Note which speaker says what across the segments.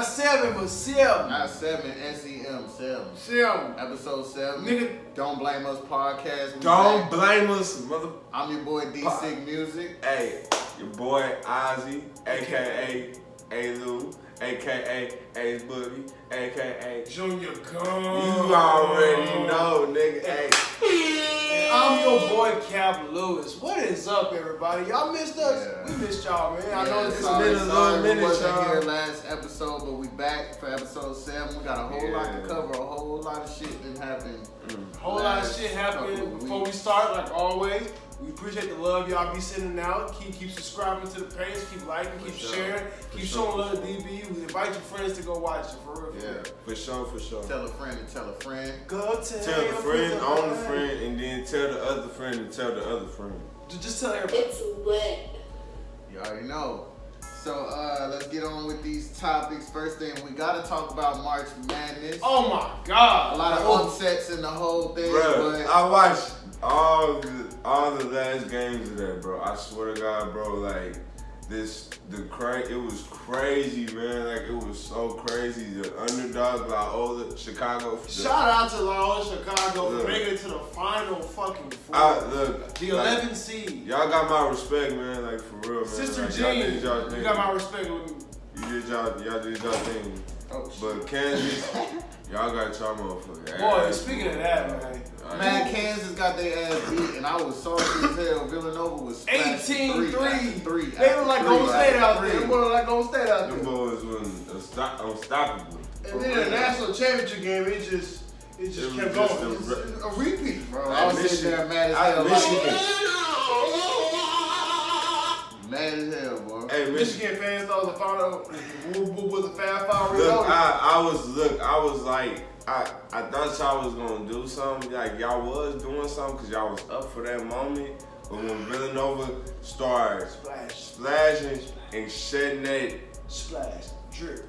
Speaker 1: Not 7, but SEM.
Speaker 2: Not 7, SEM, 7.
Speaker 1: SEM.
Speaker 2: Episode 7.
Speaker 1: Nigga.
Speaker 2: Don't Blame Us podcast.
Speaker 3: Don't blame us, mother.
Speaker 2: I'm your boy D-Sig Music.
Speaker 3: Hey, your boy Ozzy, a.k.a. A-Lou, a.k.a. Ace Boogie, a.k.a.
Speaker 1: Junior Gun.
Speaker 3: You already know, nigga. Hey.
Speaker 1: And I'm your boy Cap Lewis. What is up, everybody? Y'all missed us?
Speaker 2: Yeah.
Speaker 1: We missed y'all, man. I know it's
Speaker 2: sorry,
Speaker 1: been a little minute,
Speaker 2: we wasn't
Speaker 1: y'all.
Speaker 2: here last episode, but we back for episode 7. We got a whole lot to cover, a whole lot of shit that happened.
Speaker 1: A whole lot of shit happening. Before we start, like always, we appreciate the love y'all be sending out. Keep subscribing to the page, keep liking, keep sharing, keep showing love to DB. We invite your friends to go watch it, for real.
Speaker 2: Yeah,
Speaker 3: for sure.
Speaker 2: Tell a friend to tell a friend.
Speaker 1: Go
Speaker 3: tell the friend on the friend, and then tell the other friend to tell the other friend.
Speaker 1: Just tell everybody.
Speaker 4: It's wet.
Speaker 2: You already know. So let's get on with these topics. First thing, we gotta talk about March Madness.
Speaker 1: Oh my God!
Speaker 2: A lot of upsets in the whole thing.
Speaker 3: Bro,
Speaker 2: but
Speaker 3: I watched all the last games of that, bro. I swear to God, bro, like it was crazy, man. Like it was so crazy. The underdog, Loyola, Chicago.
Speaker 1: Shout out to Loyola, Chicago, for making it to the final fucking four.
Speaker 3: Look,
Speaker 1: the 11th seed.
Speaker 3: Y'all got my respect, man. Like for real, man.
Speaker 1: Sister
Speaker 3: like,
Speaker 1: Jean,
Speaker 3: you
Speaker 1: got my respect.
Speaker 3: Y'all did y'all thing.
Speaker 2: oh,
Speaker 3: But Kansas, y'all got y'all motherfucker.
Speaker 1: Boy, speaking of that,
Speaker 2: man, Kansas got their ass beat, and I was salty as hell. Villanova was
Speaker 1: 18-3.
Speaker 2: Three.
Speaker 1: They look like Golden State out there. They look like Golden State out there.
Speaker 3: Them boys was unstoppable.
Speaker 1: And then the national championship game, it just kept going. It's a repeat, bro.
Speaker 2: I was sitting there mad as hell. Mad as hell, boy.
Speaker 3: Hey,
Speaker 1: Michigan fans thought the final was a fast foul.
Speaker 3: Look, I was like, I thought y'all was gonna do something. Like y'all was doing something because y'all was up for that moment. But when Villanova started splashing and shedding that
Speaker 1: splash, drip,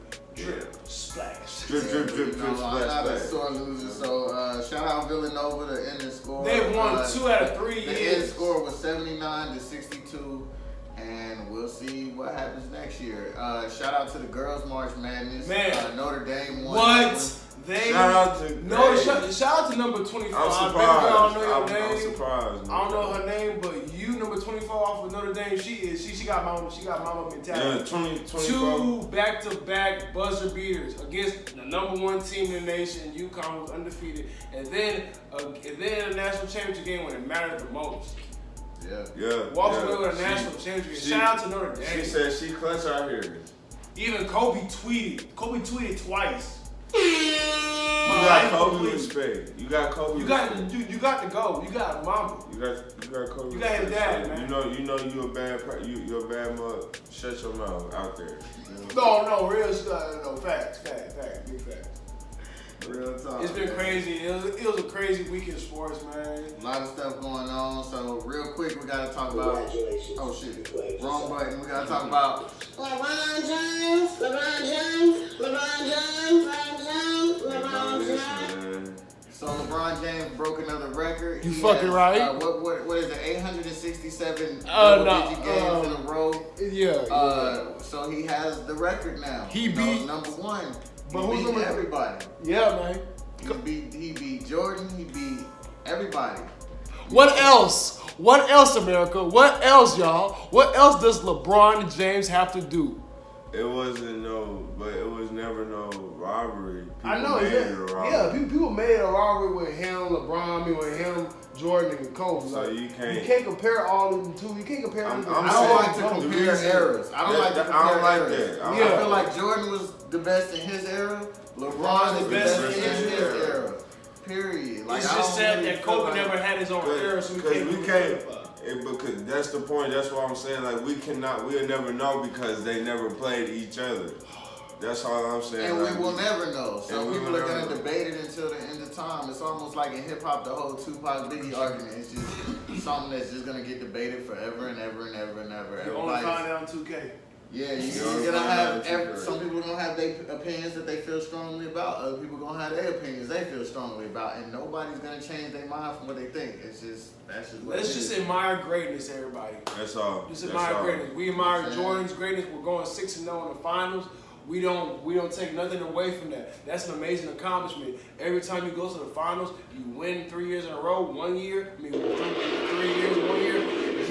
Speaker 1: splash.
Speaker 3: Drip,
Speaker 2: I'm
Speaker 3: splash,
Speaker 2: not a
Speaker 3: splash.
Speaker 2: sore loser, so shout out Villanova, the ending score.
Speaker 1: They won 2 out of 3 years.
Speaker 2: The end score was 79-62, and we'll see what happens next year. Shout out to the girls' March Madness.
Speaker 1: Man,
Speaker 2: Notre Dame won.
Speaker 1: What? Shout out to number 25.
Speaker 3: I'm surprised.
Speaker 1: I don't know your name.
Speaker 3: I'm surprised.
Speaker 1: I don't know her name, but you number 24 off of Notre Dame. She got mama mentality.
Speaker 3: Yeah, 24.
Speaker 1: 2 back-to-back buzzer beaters against the number 1 team in the nation. UConn was undefeated, and then a national championship game when it mattered the most.
Speaker 3: Yeah.
Speaker 1: Walked away with a national championship. Shout out to Notre Dame.
Speaker 3: She said she clutch out here.
Speaker 1: Even Kobe tweeted. Kobe tweeted twice.
Speaker 3: You got Kobe respect. You got Kobe.
Speaker 1: You got to go. You got mama.
Speaker 3: You got Kobe.
Speaker 1: You got his dad, man.
Speaker 3: You know you a bad you're a bad mother. Shut your mouth out there.
Speaker 1: No, real stuff. No, facts, big facts.
Speaker 2: Real talk.
Speaker 1: It's been crazy. It was a crazy week in sports, man.
Speaker 2: A lot of stuff going on. So real quick, we gotta talk about. Oh shit! Wrong button. We gotta talk about
Speaker 4: LeBron James.
Speaker 2: So LeBron James broke another record.
Speaker 1: You
Speaker 2: He
Speaker 1: fucking
Speaker 2: has,
Speaker 1: right.
Speaker 2: What is it? 867
Speaker 1: no,
Speaker 2: games in a row.
Speaker 1: Yeah.
Speaker 2: So he has the record now.
Speaker 1: He beat
Speaker 2: number 1.
Speaker 1: But
Speaker 2: He
Speaker 1: who's
Speaker 2: beat
Speaker 1: number
Speaker 2: everybody.
Speaker 1: Yeah, man.
Speaker 2: He beat Jordan. He beat everybody.
Speaker 1: What else? What else, America? What else, y'all? What else does LeBron James have to do?
Speaker 3: It was never no robbery.
Speaker 1: I know, people made a robbery with him, LeBron, with him, Jordan, and Kobe.
Speaker 3: So
Speaker 1: like,
Speaker 3: you can't
Speaker 1: compare all of them two. You can't compare them.
Speaker 2: I don't like to compare eras. I don't like to compare eras. I feel like Jordan was the best in his era. LeBron is the best in his era. Period. Like,
Speaker 1: it's just sad that Kobe never had his own era, so we can't.
Speaker 3: Because that's the point. That's what I'm saying. Like we'll never know because they never played each other. That's all I'm saying.
Speaker 2: And
Speaker 3: like,
Speaker 2: we will never know. Some people are gonna debate it until the end of time. It's almost like in hip hop, the whole Tupac Biggie argument. It's just something that's just gonna get debated forever and ever and ever and ever.
Speaker 1: You only find out on 2K.
Speaker 2: Yeah, you're gonna have some people are gonna have their opinions that they feel strongly about. Other people are gonna have their opinions they feel strongly about, and nobody's gonna change their mind from what they think. That's just what
Speaker 1: Let's just admire greatness, everybody.
Speaker 3: That's all.
Speaker 1: Just admire greatness. We admire Jordan's greatness. We're going 6-0 in the finals. we don't take nothing away from that. That's an amazing accomplishment. Every time you go to the finals, you win 3 years in a row. 1 year, 3 years, 1 year.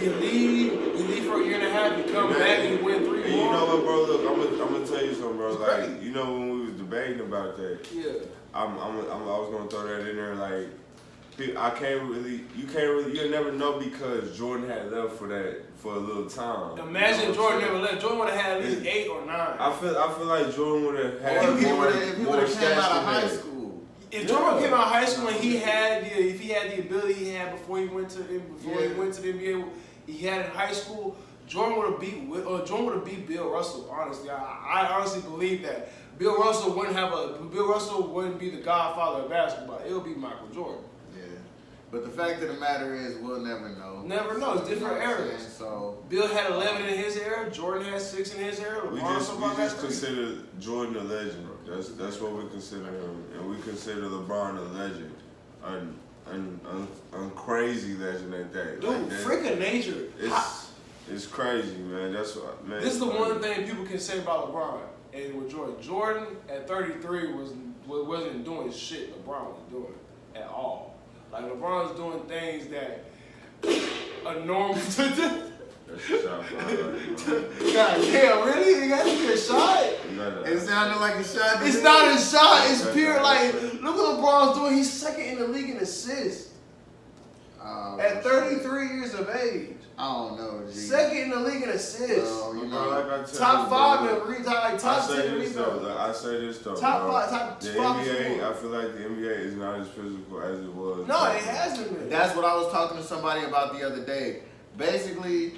Speaker 1: You leave for a year and a half, you come back and you win 3 more.
Speaker 3: And you know what, bro? Look, I'm gonna tell you something, bro. Like, you know when we was debating about that.
Speaker 1: Yeah.
Speaker 3: I was gonna throw that in there. Like, you'll never know because Jordan had left for a little time.
Speaker 1: Imagine if Jordan never left. Jordan would have had at least 8 or 9.
Speaker 3: I feel like Jordan would have had
Speaker 2: If he would have came out of
Speaker 3: stats
Speaker 2: high
Speaker 3: than
Speaker 2: school.
Speaker 1: If Jordan came out of high school and if he had the ability he had before he went to the NBA, he had in high school, Jordan would have beat Bill Russell. Honestly, I honestly believe that Bill Russell wouldn't be the godfather of basketball. It would be Michael Jordan.
Speaker 2: Yeah, but the fact of the matter is, we'll never know.
Speaker 1: Never know. It's different eras.
Speaker 2: So
Speaker 1: Bill had 11 in his era. Jordan had 6 in his era.
Speaker 3: We just consider Jordan a legend. That's what we consider him, and we consider LeBron a legend, a crazy legend at that.
Speaker 1: Dude, freaking nature.
Speaker 3: It's crazy, man. That's what, man.
Speaker 1: This is the one thing people can say about LeBron and with Jordan. Jordan at 33 wasn't doing shit LeBron was doing at all. Like LeBron's doing things that a normal.
Speaker 3: That's a shot.
Speaker 1: God damn, really? You got to be a shot?
Speaker 2: it sounded like a shot.
Speaker 1: It's not a shot. It's pure. Like, look what LeBron's doing. He's second in the league in assists at 33 years of age.
Speaker 2: I don't know, G.
Speaker 1: Second in the league in assists.
Speaker 2: Well, you know,
Speaker 3: like I tell
Speaker 1: top
Speaker 3: you,
Speaker 1: 5
Speaker 3: bro,
Speaker 1: in rebounds. Top 10 rebounds.
Speaker 3: I say this though.
Speaker 1: Top
Speaker 3: bro.
Speaker 1: 5. Top
Speaker 3: The
Speaker 1: 5.
Speaker 3: NBA, I feel like the NBA is not as physical as it was.
Speaker 1: No, it hasn't been.
Speaker 2: That's what I was talking to somebody about the other day. Basically,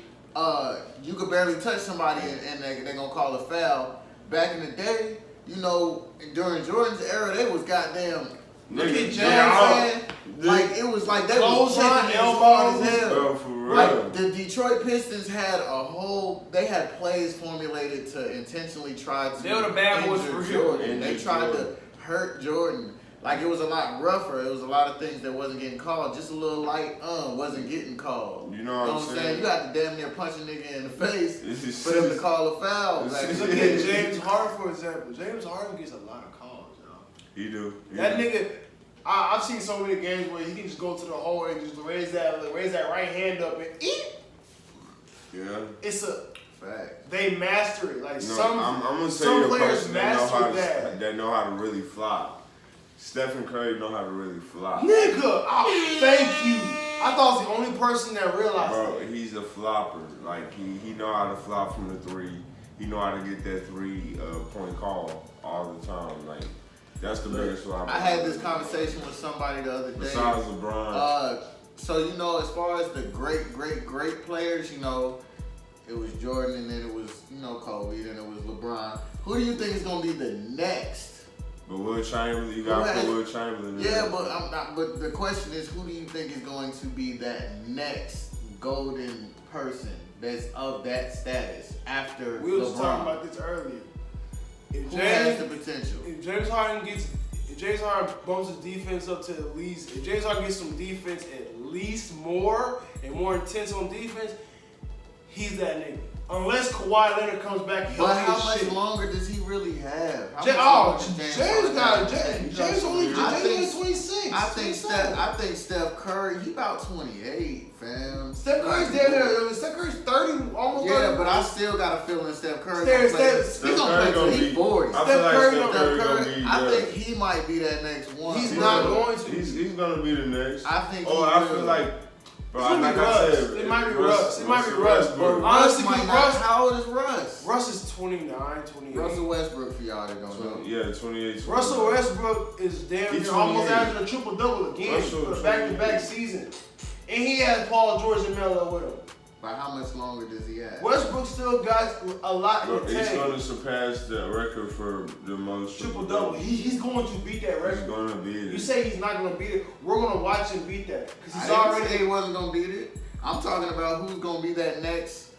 Speaker 2: you could barely touch somebody and they're gonna call a foul. Back in the day, you know, during Jordan's era, they was goddamn.
Speaker 1: Look at James,
Speaker 2: man. Like it was like they was
Speaker 1: Clothesline,
Speaker 2: checking as hard as hell.
Speaker 3: Bro, for real.
Speaker 2: Like the Detroit Pistons had they had plays formulated to intentionally try to
Speaker 1: They were the bad boys
Speaker 2: injure
Speaker 1: for real.
Speaker 2: Jordan. They tried to hurt Jordan. Like it was a lot rougher. It was a lot of things that wasn't getting called. Just a little light wasn't getting called.
Speaker 3: You know what I'm saying?
Speaker 2: You got to damn near punch a nigga in the face for them to call a foul. Like,
Speaker 1: Look at James Harden, for example. James Harden gets a lot of calls, y'all.
Speaker 3: He do.
Speaker 1: That nigga, I've seen so many games where he can just go to the hole and just raise that right hand up and eat.
Speaker 3: Yeah.
Speaker 1: It's a
Speaker 2: fact.
Speaker 1: They master it. Like
Speaker 3: I'm gonna say
Speaker 1: some
Speaker 3: you're a
Speaker 1: players
Speaker 3: person
Speaker 1: master that.
Speaker 3: that know how to really fly. Stephen Curry know how to really fly.
Speaker 1: Nigga, thank you. I thought I was the only person that realized
Speaker 3: Bro,
Speaker 1: that.
Speaker 3: he's a flopper. Like he know how to fly from the 3. He know how to get that 3-point call all the time. Like that's the biggest flopper.
Speaker 2: I had this conversation with somebody the other day.
Speaker 3: Besides LeBron.
Speaker 2: So you know, as far as the great players, you know, it was Jordan, and then it was Kobe, then it was LeBron. Who do you think is gonna be the next?
Speaker 3: But Will Chamberlain, you got to put Will Chamberlain in
Speaker 2: Yeah,
Speaker 3: there.
Speaker 2: but I'm not. But the question is, who do you think is going to be that next golden person that's of that status after
Speaker 1: We were
Speaker 2: LeBron?
Speaker 1: just talking about this earlier.
Speaker 2: Who has the potential?
Speaker 1: If James Harden bumps his defense up to at least, if James Harden gets some defense at least more and more intense on defense, he's that nigga. Unless Kawhi Leonard comes back healthy
Speaker 2: But how
Speaker 1: as
Speaker 2: much
Speaker 1: shit.
Speaker 2: longer does he really have?
Speaker 1: James only 26.
Speaker 2: I think Steph Curry, he about 28, fam.
Speaker 1: Steph Curry's there. Steph Curry's 30, almost 30.
Speaker 2: Yeah, but I still got a feeling Steph Curry
Speaker 1: Steph
Speaker 2: gonna play till he's 40.
Speaker 3: I feel like Steph Curry gonna be
Speaker 2: I think he might be that next one.
Speaker 1: He's not going to.
Speaker 3: He's gonna be the next.
Speaker 2: I think.
Speaker 3: I feel like. Bro,
Speaker 1: It might be Russ. It might be Russ. But honestly,
Speaker 2: Russ, how old is Russ?
Speaker 1: Russ is 29, 28.
Speaker 2: Russell Westbrook, for y'all that don't know.
Speaker 3: Yeah, 28.
Speaker 1: Russell Westbrook is damn near almost averaging a triple-double again for a back-to-back season. And he has Paul George and Melo with him.
Speaker 2: But how much longer does he have?
Speaker 1: Westbrook still got a lot in the tank.
Speaker 3: He's going to surpass the record for the most
Speaker 1: triple-double. He's going to beat that record.
Speaker 3: He's going to beat it.
Speaker 1: You say he's not going to beat it. We're going to watch him beat that. Because he's
Speaker 2: I didn't say he wasn't going to beat it. I'm talking about who's going to be that next.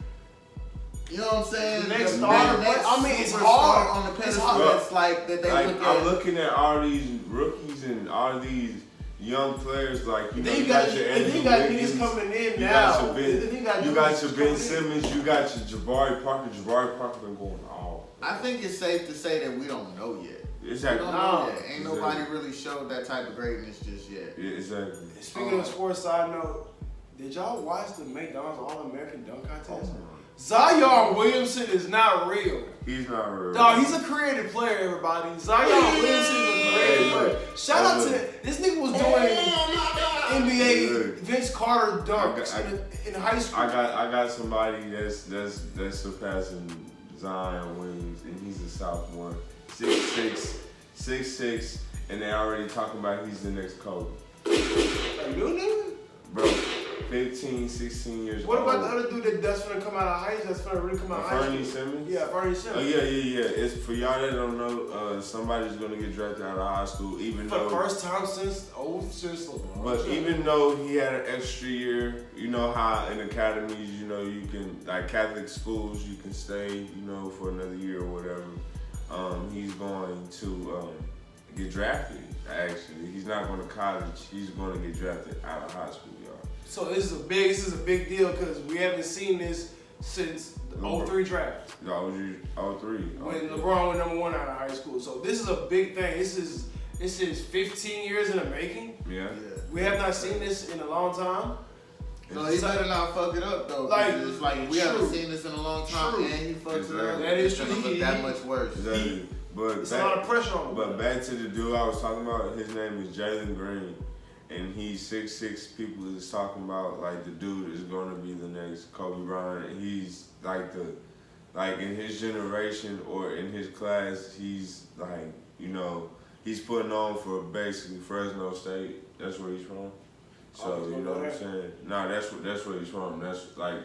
Speaker 2: You know what I'm saying?
Speaker 1: The next starter. I mean, it's hard
Speaker 2: on the pedestal. That's like that they look at.
Speaker 3: I'm looking at all these rookies and all these young players like
Speaker 1: Then you
Speaker 3: got
Speaker 1: got
Speaker 3: your
Speaker 1: and then you got niggas coming in now.
Speaker 3: You got your Ben Simmons, you got your Jabari Parker. Jabari Parker been going all.
Speaker 2: I think it's safe to say that we don't know yet.
Speaker 3: Exactly.
Speaker 2: We don't know yet. Ain't nobody really showed that type of greatness just yet.
Speaker 3: Yeah, exactly.
Speaker 1: Speaking of sports side note, did y'all watch the McDonald's All-American Dunk Contest? Zion Williamson is not real.
Speaker 3: He's not real.
Speaker 1: Dog, he's a creative player, everybody. Zion Williamson is a creative player. Shout out to this nigga was doing NBA Vince Carter dunks in high school.
Speaker 3: I got somebody that's surpassing Zion Williams, and he's a sophomore, 6'6", and they already talking about he's the next Kobe.
Speaker 1: A new nigga?
Speaker 3: Bro, 15, 16 years old.
Speaker 1: What about the other dude that's finna come out of high school? That's finna really come out of high school?
Speaker 3: Fernie Simmons?
Speaker 1: Yeah, Fernie Simmons.
Speaker 3: Oh, yeah. It's for y'all that don't know, somebody's gonna get drafted out of high school, even
Speaker 1: For
Speaker 3: though.
Speaker 1: the first time since LeBron.
Speaker 3: But even though he had an extra year, you know how in academies, you know, you can, like Catholic schools, you can stay, you know, for another year or whatever. He's going to get drafted, actually. He's not going to college. He's going to get drafted out of high school, y'all.
Speaker 1: So this is a big deal because we haven't seen this since the 03 draft.
Speaker 3: No, 03.
Speaker 1: When LeBron went #1 out of high school. So this is a big thing. This is 15 years in the making.
Speaker 3: Yeah.
Speaker 1: We have not seen this in a long time.
Speaker 2: No, he better not fuck it up though.
Speaker 1: Like,
Speaker 2: it's like we haven't seen this in a long time, and he fucks it up.
Speaker 1: That is
Speaker 2: it's
Speaker 1: true.
Speaker 2: gonna look that much worse.
Speaker 3: Exactly. But
Speaker 1: it's a lot of pressure on him.
Speaker 3: But back to the dude I was talking about, his name is Jalen Green. And he's 6'6". People is talking about like the dude is gonna be the next Kobe Bryant. And he's like in his generation or in his class, he's like, you know, he's putting on for basically Fresno State. That's where he's from. So you know what I'm saying? No, that's where he's from. That's like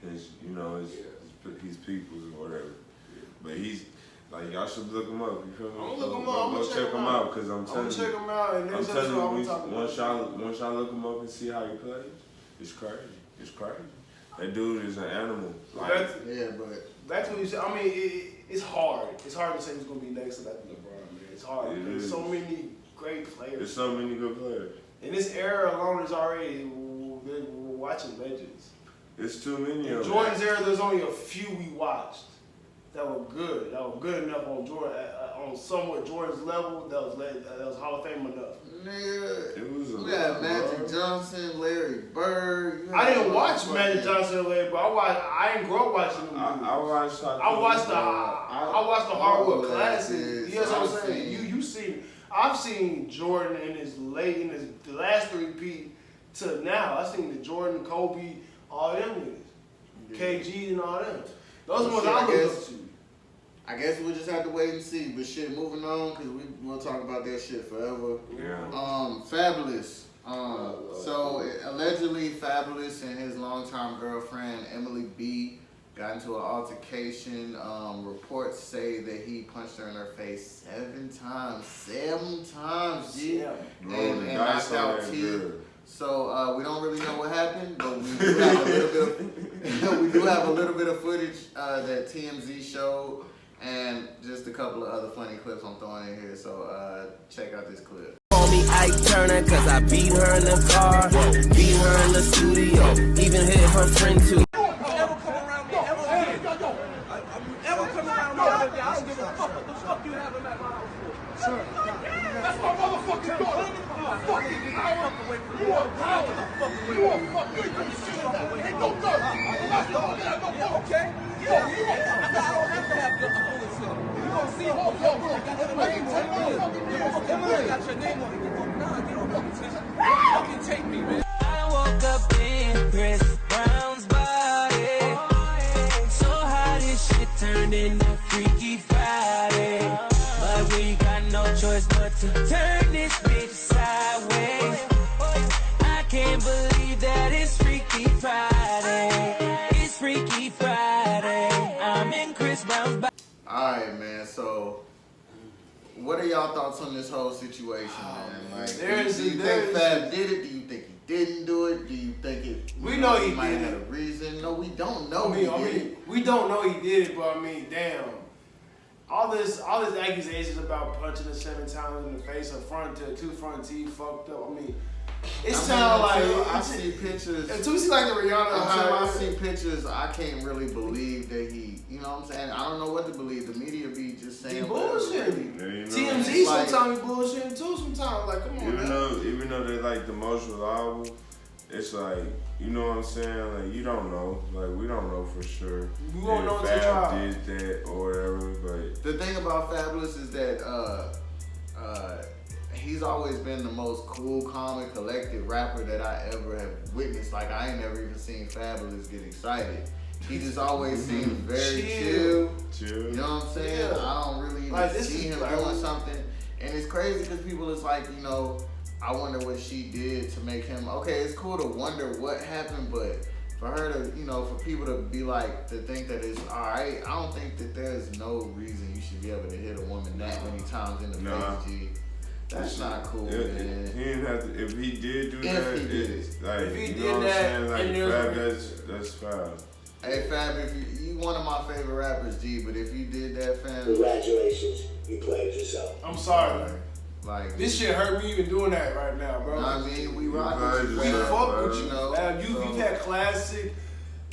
Speaker 3: his, you know, his peoples or whatever. But he's like, y'all should look him up. You feel me?
Speaker 1: I'm gonna look him up.
Speaker 3: Go check him out because I'm telling you.
Speaker 1: I'm gonna check him out, and
Speaker 3: I'm telling you, once y'all look him up and see how he plays, it's crazy. It's crazy. That dude is an animal. Like,
Speaker 2: but
Speaker 1: that's what you said. I mean, it's hard. It's hard to say who's gonna be next to that LeBron, man. It's hard. There's so many great players.
Speaker 3: There's so many good players.
Speaker 1: In this era alone, is already we're watching legends.
Speaker 3: It's too many of them.
Speaker 1: In Jordan's era, there's only a few we watched that were good. That were good enough on Jordan, on somewhat Jordan's level. That was Hall of Fame enough.
Speaker 2: Nigga,
Speaker 3: it was
Speaker 2: we had Magic Johnson, Larry Bird.
Speaker 1: I didn't watch Magic Johnson and Larry Bird. I didn't grow up watching them.
Speaker 3: I watched the
Speaker 1: hardwood classics. You know what I'm saying? You seen. I've seen Jordan in the last 3P to now. I've seen the Jordan, Kobe, all them niggas, KG and all them. Those are ones I look up to.
Speaker 2: I guess we'll just have to wait and see. But shit, moving on, because we'll talk about that shit forever.
Speaker 3: Yeah.
Speaker 2: Fabulous. So allegedly Fabulous and his longtime girlfriend Emily B got into an altercation. Reports say that he punched her in her face 7 times. 7 times, G.
Speaker 1: Yeah.
Speaker 2: And knocked out teeth. So we don't really know what happened, but we do have a little bit of footage that TMZ showed, and just a couple of other funny clips I'm throwing in here. So check out this clip.
Speaker 5: Call me Ike Turner, cause I beat her in the car, beat her in the studio, even hit her friend too.
Speaker 6: That's my motherfucking daughter. You are power. You are fucking. Ain't no dirt. Okay? Yeah. I don't have to have good bullets here. You gonna see all your bullets. I got your name on it. Nah, get on fucking attention. Fucking take me, man.
Speaker 5: I woke up in Chris Brown's body. So how this shit turned into Freaky Friday. But we got no choice but to turn this bitch sideways. I can't believe that it's Freaky Friday. It's Freaky Friday. I'm in Chris Brown's body.
Speaker 2: Alright, man, so what are y'all thoughts on this whole situation, man? Like, do you think Fab did it? Do you think he didn't do it? Do you think it?
Speaker 1: We know he
Speaker 2: might
Speaker 1: did
Speaker 2: have
Speaker 1: it.
Speaker 2: a reason. No, we don't know.
Speaker 1: We don't know he did it, but I mean, damn. all these accusations about punching her 7 times in the face, her two front teeth fucked up. I mean, it sounds like
Speaker 2: I see pictures.
Speaker 1: Until we see like the Rihanna.
Speaker 2: Until I see pictures, I can't really believe that he. You know what I'm saying? I don't know what to believe. The media be just saying
Speaker 1: bullshit. TMZ
Speaker 2: like,
Speaker 1: sometimes be bullshitting too. Sometimes like, come on,
Speaker 3: even though they like the most reliable, it's like, you know what I'm saying? Like, you don't know. Like, we don't know for sure.
Speaker 1: We won't know until
Speaker 3: Fab
Speaker 1: trial.
Speaker 3: did that or whatever, but
Speaker 2: the thing about Fabulous is that he's always been the most cool, calm, and collected rapper that I ever have witnessed. Like, I ain't never even seen Fabulous get excited. He just always seems very chill. You know what I'm saying?
Speaker 1: Yeah.
Speaker 2: I don't really even
Speaker 1: Like,
Speaker 2: see him doing something. And it's crazy because people is like, you know, I wonder what she did to make him. Okay, it's cool to wonder what happened, but for her to, you know, for people to be like, to think that it's alright, I don't think that there's no reason you should be able to hit a woman that many times in the face, G. That's not cool, man.
Speaker 3: He didn't have to. If he did do that, it's like,
Speaker 1: if he
Speaker 3: you
Speaker 1: did
Speaker 3: know what I'm saying?
Speaker 1: that,
Speaker 3: Like, Fab, that's foul.
Speaker 2: Hey Fab, if you one of my favorite rappers, G, but if you did that, fam,
Speaker 4: Congratulations, you played yourself.
Speaker 1: I'm sorry.
Speaker 2: Like
Speaker 1: this shit hurt me even doing that right now, bro.
Speaker 2: I mean, we rock with you,
Speaker 1: We fuck with you,
Speaker 2: know.
Speaker 1: You've had classic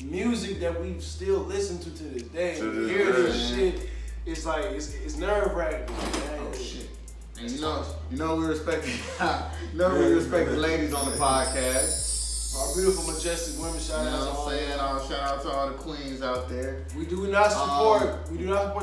Speaker 1: music that we still listen to this day.
Speaker 3: To
Speaker 1: And
Speaker 3: this
Speaker 1: to hear this
Speaker 2: day.
Speaker 1: shit, it's like it's nerve wracking.
Speaker 2: Oh shit. And you know we respect the ladies on the podcast.
Speaker 1: Our beautiful, majestic women, shout
Speaker 2: You know
Speaker 1: out to
Speaker 2: what
Speaker 1: all
Speaker 2: I'm saying? Shout out to all the queens out there.
Speaker 1: We do not support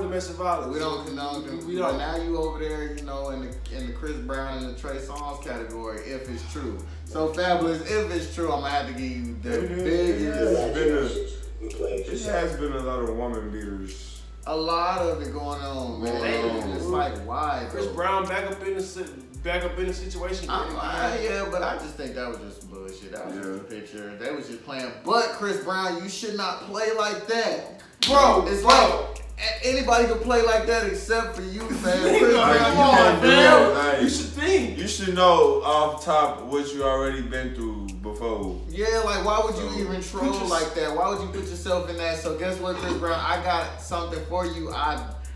Speaker 1: domestic violence.
Speaker 2: We don't condone them.
Speaker 1: We
Speaker 2: But
Speaker 1: don't.
Speaker 2: now you over there, you know, in the Chris Brown and the Trey Songz category, if it's true. So Fabulous, if it's true, I'm gonna have to give you the biggest.
Speaker 4: Congratulations, you played
Speaker 3: It
Speaker 4: yourself.
Speaker 3: has been a lot of woman beaters.
Speaker 2: A lot of it going on, man. It's like why?
Speaker 1: Chris
Speaker 2: though?
Speaker 1: Brown back up in the situation.
Speaker 2: Yeah, but I just think that was just bullshit. That was just a picture. They was just playing. But Chris Brown, you should not play like that,
Speaker 1: Bro,
Speaker 2: It's like anybody can play like that except for you, man. Chris Brown,
Speaker 1: come
Speaker 2: you
Speaker 1: on,
Speaker 2: can't do
Speaker 1: man.
Speaker 2: that.
Speaker 3: Like,
Speaker 1: You should think.
Speaker 3: You should know off top what you already been through before.
Speaker 2: Yeah, like why would you even troll like that? Why would you put yourself in that? So guess what, Chris Brown? I got something for you.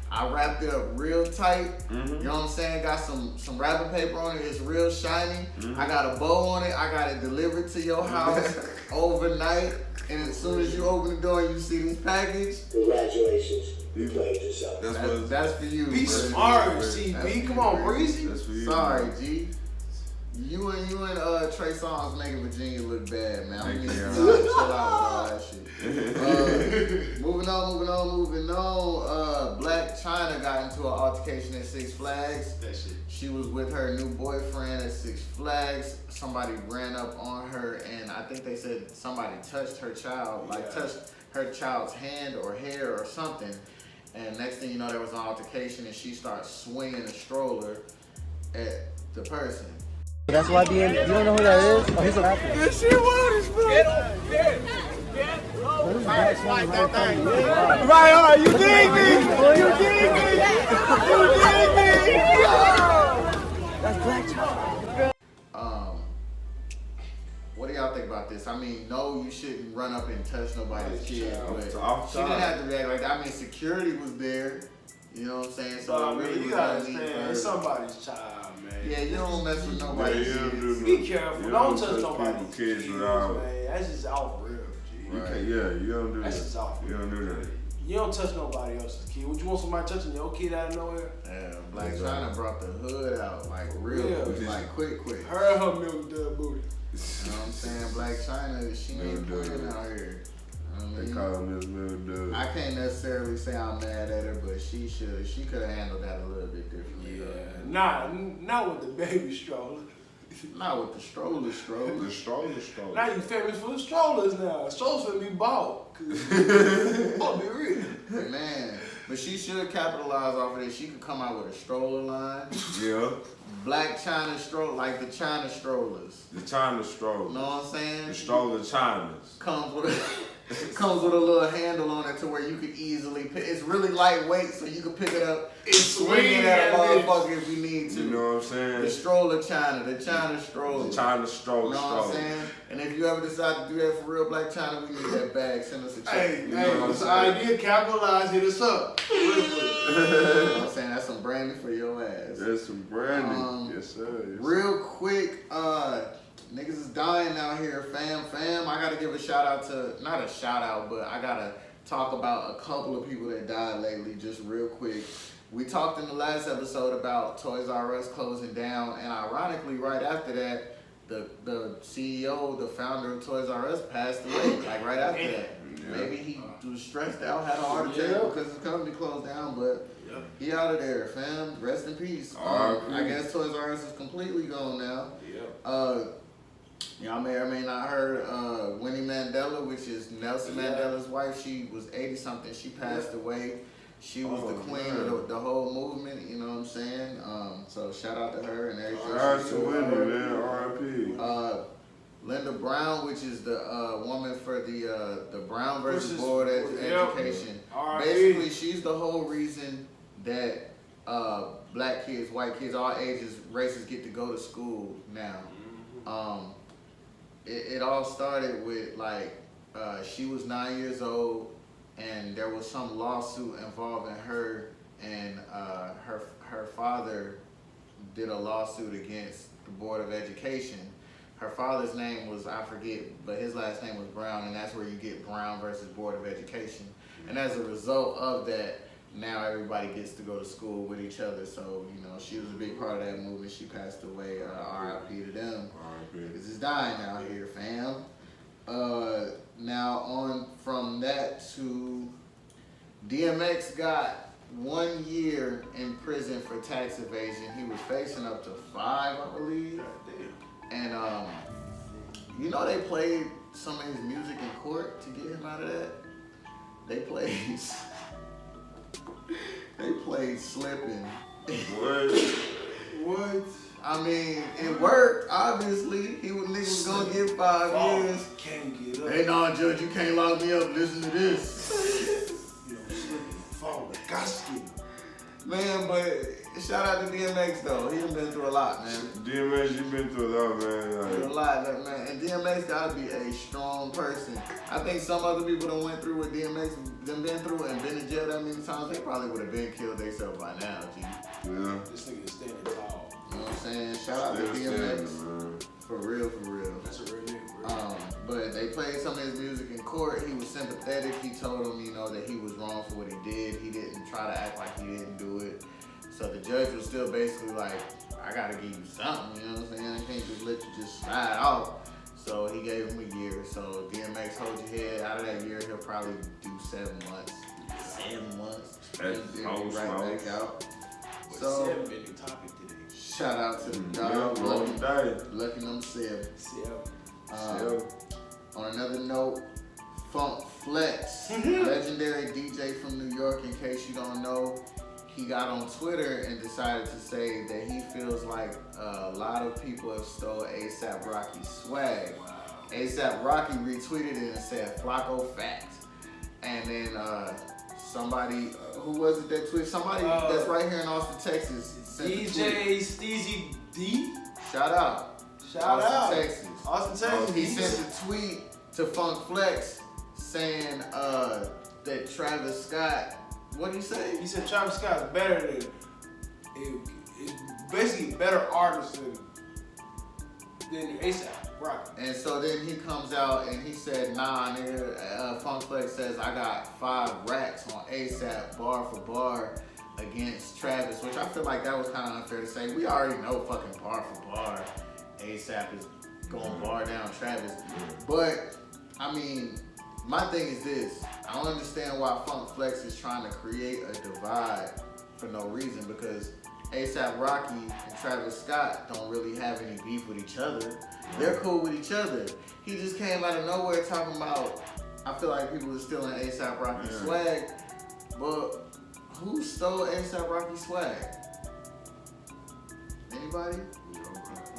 Speaker 2: I wrapped it up real tight. You know what I'm saying? Got some wrapping paper on it. It's real shiny. I got a bow on it. I got it delivered to your house overnight. And as soon as you open the door and you see this package,
Speaker 4: Congratulations, you played yourself.
Speaker 2: that's for you.
Speaker 1: Be
Speaker 2: bro.
Speaker 1: smart,
Speaker 2: That's
Speaker 1: CB.
Speaker 2: for
Speaker 1: Come
Speaker 2: you,
Speaker 1: on,
Speaker 2: bro.
Speaker 1: Breezy.
Speaker 3: That's for you.
Speaker 2: Sorry, G. You and Trey Songz making Virginia look bad, man. I mean, chill out with all that shit. Moving on. Black China got into an altercation at Six Flags.
Speaker 1: That shit.
Speaker 2: She was with her new boyfriend at Six Flags. Somebody ran up on her, and I think they said somebody touched her child, touched her child's hand or hair or something. And next thing you know, there was an altercation, and she starts swinging a stroller at the person.
Speaker 7: That's why you don't know who that is? Oh, he's a rapper.
Speaker 6: This shit was, bro. Right on, you dig me? You dig me?
Speaker 7: That's Black China.
Speaker 2: What do y'all think about this? I mean, no, you shouldn't run up and touch nobody's kid, but she didn't have to react like that. I mean, security was there. You know what I'm saying? So it really
Speaker 1: you
Speaker 2: was
Speaker 1: gotta
Speaker 2: no need
Speaker 1: understand,
Speaker 2: for
Speaker 1: it's
Speaker 2: her.
Speaker 1: somebody's child, man.
Speaker 2: Yeah, you don't mess with nobody's kids.
Speaker 1: Be careful. Don't touch nobody's
Speaker 3: kids
Speaker 1: kids,
Speaker 3: without.
Speaker 1: man. That's just off real, G.
Speaker 3: You don't do
Speaker 1: That's
Speaker 3: that.
Speaker 1: just off.
Speaker 3: You don't do that.
Speaker 1: You don't touch nobody else's kid. Would you want somebody touching your kid out of nowhere?
Speaker 2: Yeah, Black China brought the hood out like real quick, like quick.
Speaker 1: Her and her milk dud booty.
Speaker 2: You know what I'm saying? Black China, she ain't playing out here. I
Speaker 3: They
Speaker 2: mean,
Speaker 3: call him this little dude.
Speaker 2: I can't necessarily say I'm mad at her, but she could have handled that a little bit differently.
Speaker 1: Not with the baby stroller.
Speaker 2: Not with the stroller.
Speaker 3: The stroller.
Speaker 1: Now you famous for the strollers now. Strollers finna be bought. I'll be real.
Speaker 2: Man, but she should capitalize off of this. She could come out with a stroller line.
Speaker 3: Yeah.
Speaker 2: Black China stroller, like the China strollers.
Speaker 3: The China stroller.
Speaker 2: You know what I'm saying?
Speaker 3: The stroller Chinas.
Speaker 2: Comes with It comes with a little handle on it to where you could easily pick. It's really lightweight, so you can pick it up and swing it at a motherfucker if you need to.
Speaker 3: You know what I'm saying?
Speaker 2: The stroller China, the China stroller.
Speaker 3: The China stroller.
Speaker 2: You know what I'm saying? And if you ever decide to do that for real Black China, we need that bag. Send us a check.
Speaker 1: Hey,
Speaker 2: You know what I'm
Speaker 1: this
Speaker 2: saying?
Speaker 1: idea, capitalize, hit us up.
Speaker 2: You know what I'm saying? That's some brandy for your ass.
Speaker 3: That's some brandy. Yes, sir. Yes,
Speaker 2: Real quick, niggas is dying out here, fam. I gotta give a shout out to, not a shout out, but I gotta talk about a couple of people that died lately, just real quick. We talked in the last episode about Toys R Us closing down, and ironically, right after that, the CEO, the founder of Toys R Us passed away, like right after that.
Speaker 3: Yeah.
Speaker 2: Maybe he was stressed out, had a heart attack because his company closed down, but he out of there, fam. Rest in peace. I guess Toys R Us is completely gone now. Y'all may or may not heard Winnie Mandela, which is Nelson Mandela's wife. She was 80-something. She passed away. She was the queen of the whole movement, you know what I'm saying? So shout out to her and everything.
Speaker 3: Shout out to Winnie, man. R.I.P.
Speaker 2: Linda Brown, which is the woman for the Brown versus Board Education. Basically, she's the whole reason that black kids, white kids, all ages, races get to go to school now. It all started with like she was 9 years old, and there was some lawsuit involving her, and her father did a lawsuit against the Board of Education. Her father's name was, I forget, but his last name was Brown, and that's where you get Brown versus Board of Education. And as a result of that, now everybody gets to go to school with each other. So, you know, she was a big part of that movement. She passed away. R.I.P. to them.
Speaker 3: R.I.P.
Speaker 2: Because it's dying out here, fam. Now, on from that to DMX got 1 year in prison for tax evasion. He was facing up to 5, I believe. And, you know, they played some of his music in court to get him out of that. They played Slippin'.
Speaker 3: What?
Speaker 2: I mean, it worked, obviously. Nigga was gonna get 5 years.
Speaker 1: Can't get up.
Speaker 2: Hey, nah, Judge, you can't lock me up. Listen to this.
Speaker 1: You know, slipping, falling, gospel.
Speaker 2: Man, but shout out to DMX, though. He done been through a lot, man.
Speaker 3: DMX, you been through a lot, man.
Speaker 2: Through a lot, man. And DMX gotta be a strong person. I think some other people that went through what DMX done been through and been in jail that many times, they probably would have been killed themselves by now, G.
Speaker 3: Yeah.
Speaker 1: This nigga is standing tall.
Speaker 2: You know what I'm saying? Shout out to DMX. For real, for real.
Speaker 1: That's a real nigga,
Speaker 2: But they played some of his music in court. He was sympathetic. He told him, you know, that he was wrong for what he did. He didn't try to act like he didn't do it. So the judge was still basically like, I gotta give you something, you know what I'm saying? I can't just let you just slide off. So he gave him a year. So DMX, hold your head. Out of that year, he'll probably do 7 months. 7 months. He'll be right back out. So,
Speaker 1: been the topic today.
Speaker 2: shout out to the dog. Lucky number 7. On another note, Funk Flex, legendary DJ from New York, in case you don't know, he got on Twitter and decided to say that he feels like a lot of people have stole A$AP Rocky's swag. A$AP Rocky retweeted it and said, Flacco fact. And then somebody, who was it that tweeted? Somebody that's right here in Austin, Texas.
Speaker 1: DJ Steezy D.
Speaker 2: Shout out.
Speaker 1: Austin,
Speaker 2: Texas.
Speaker 1: Austin, Texas.
Speaker 2: He sent a tweet to Funk Flex saying that Travis Scott, what did he say?
Speaker 1: He said Travis Scott's better than, it's basically a better artist than A$AP Rocky.
Speaker 2: And so then he comes out and he said, nah, nigga, Funk Flex says, I got 5 racks on A$AP bar for bar against Travis, which I feel like that was kind of unfair to say. We already know fucking bar for bar, A$AP is going bar down Travis. But, I mean, my thing is this. I don't understand why Funk Flex is trying to create a divide for no reason, because A$AP Rocky and Travis Scott don't really have any beef with each other. They're cool with each other. He just came out of nowhere talking about, I feel like people are stealing A$AP Rocky swag, but who stole A$AP Rocky swag? Anybody?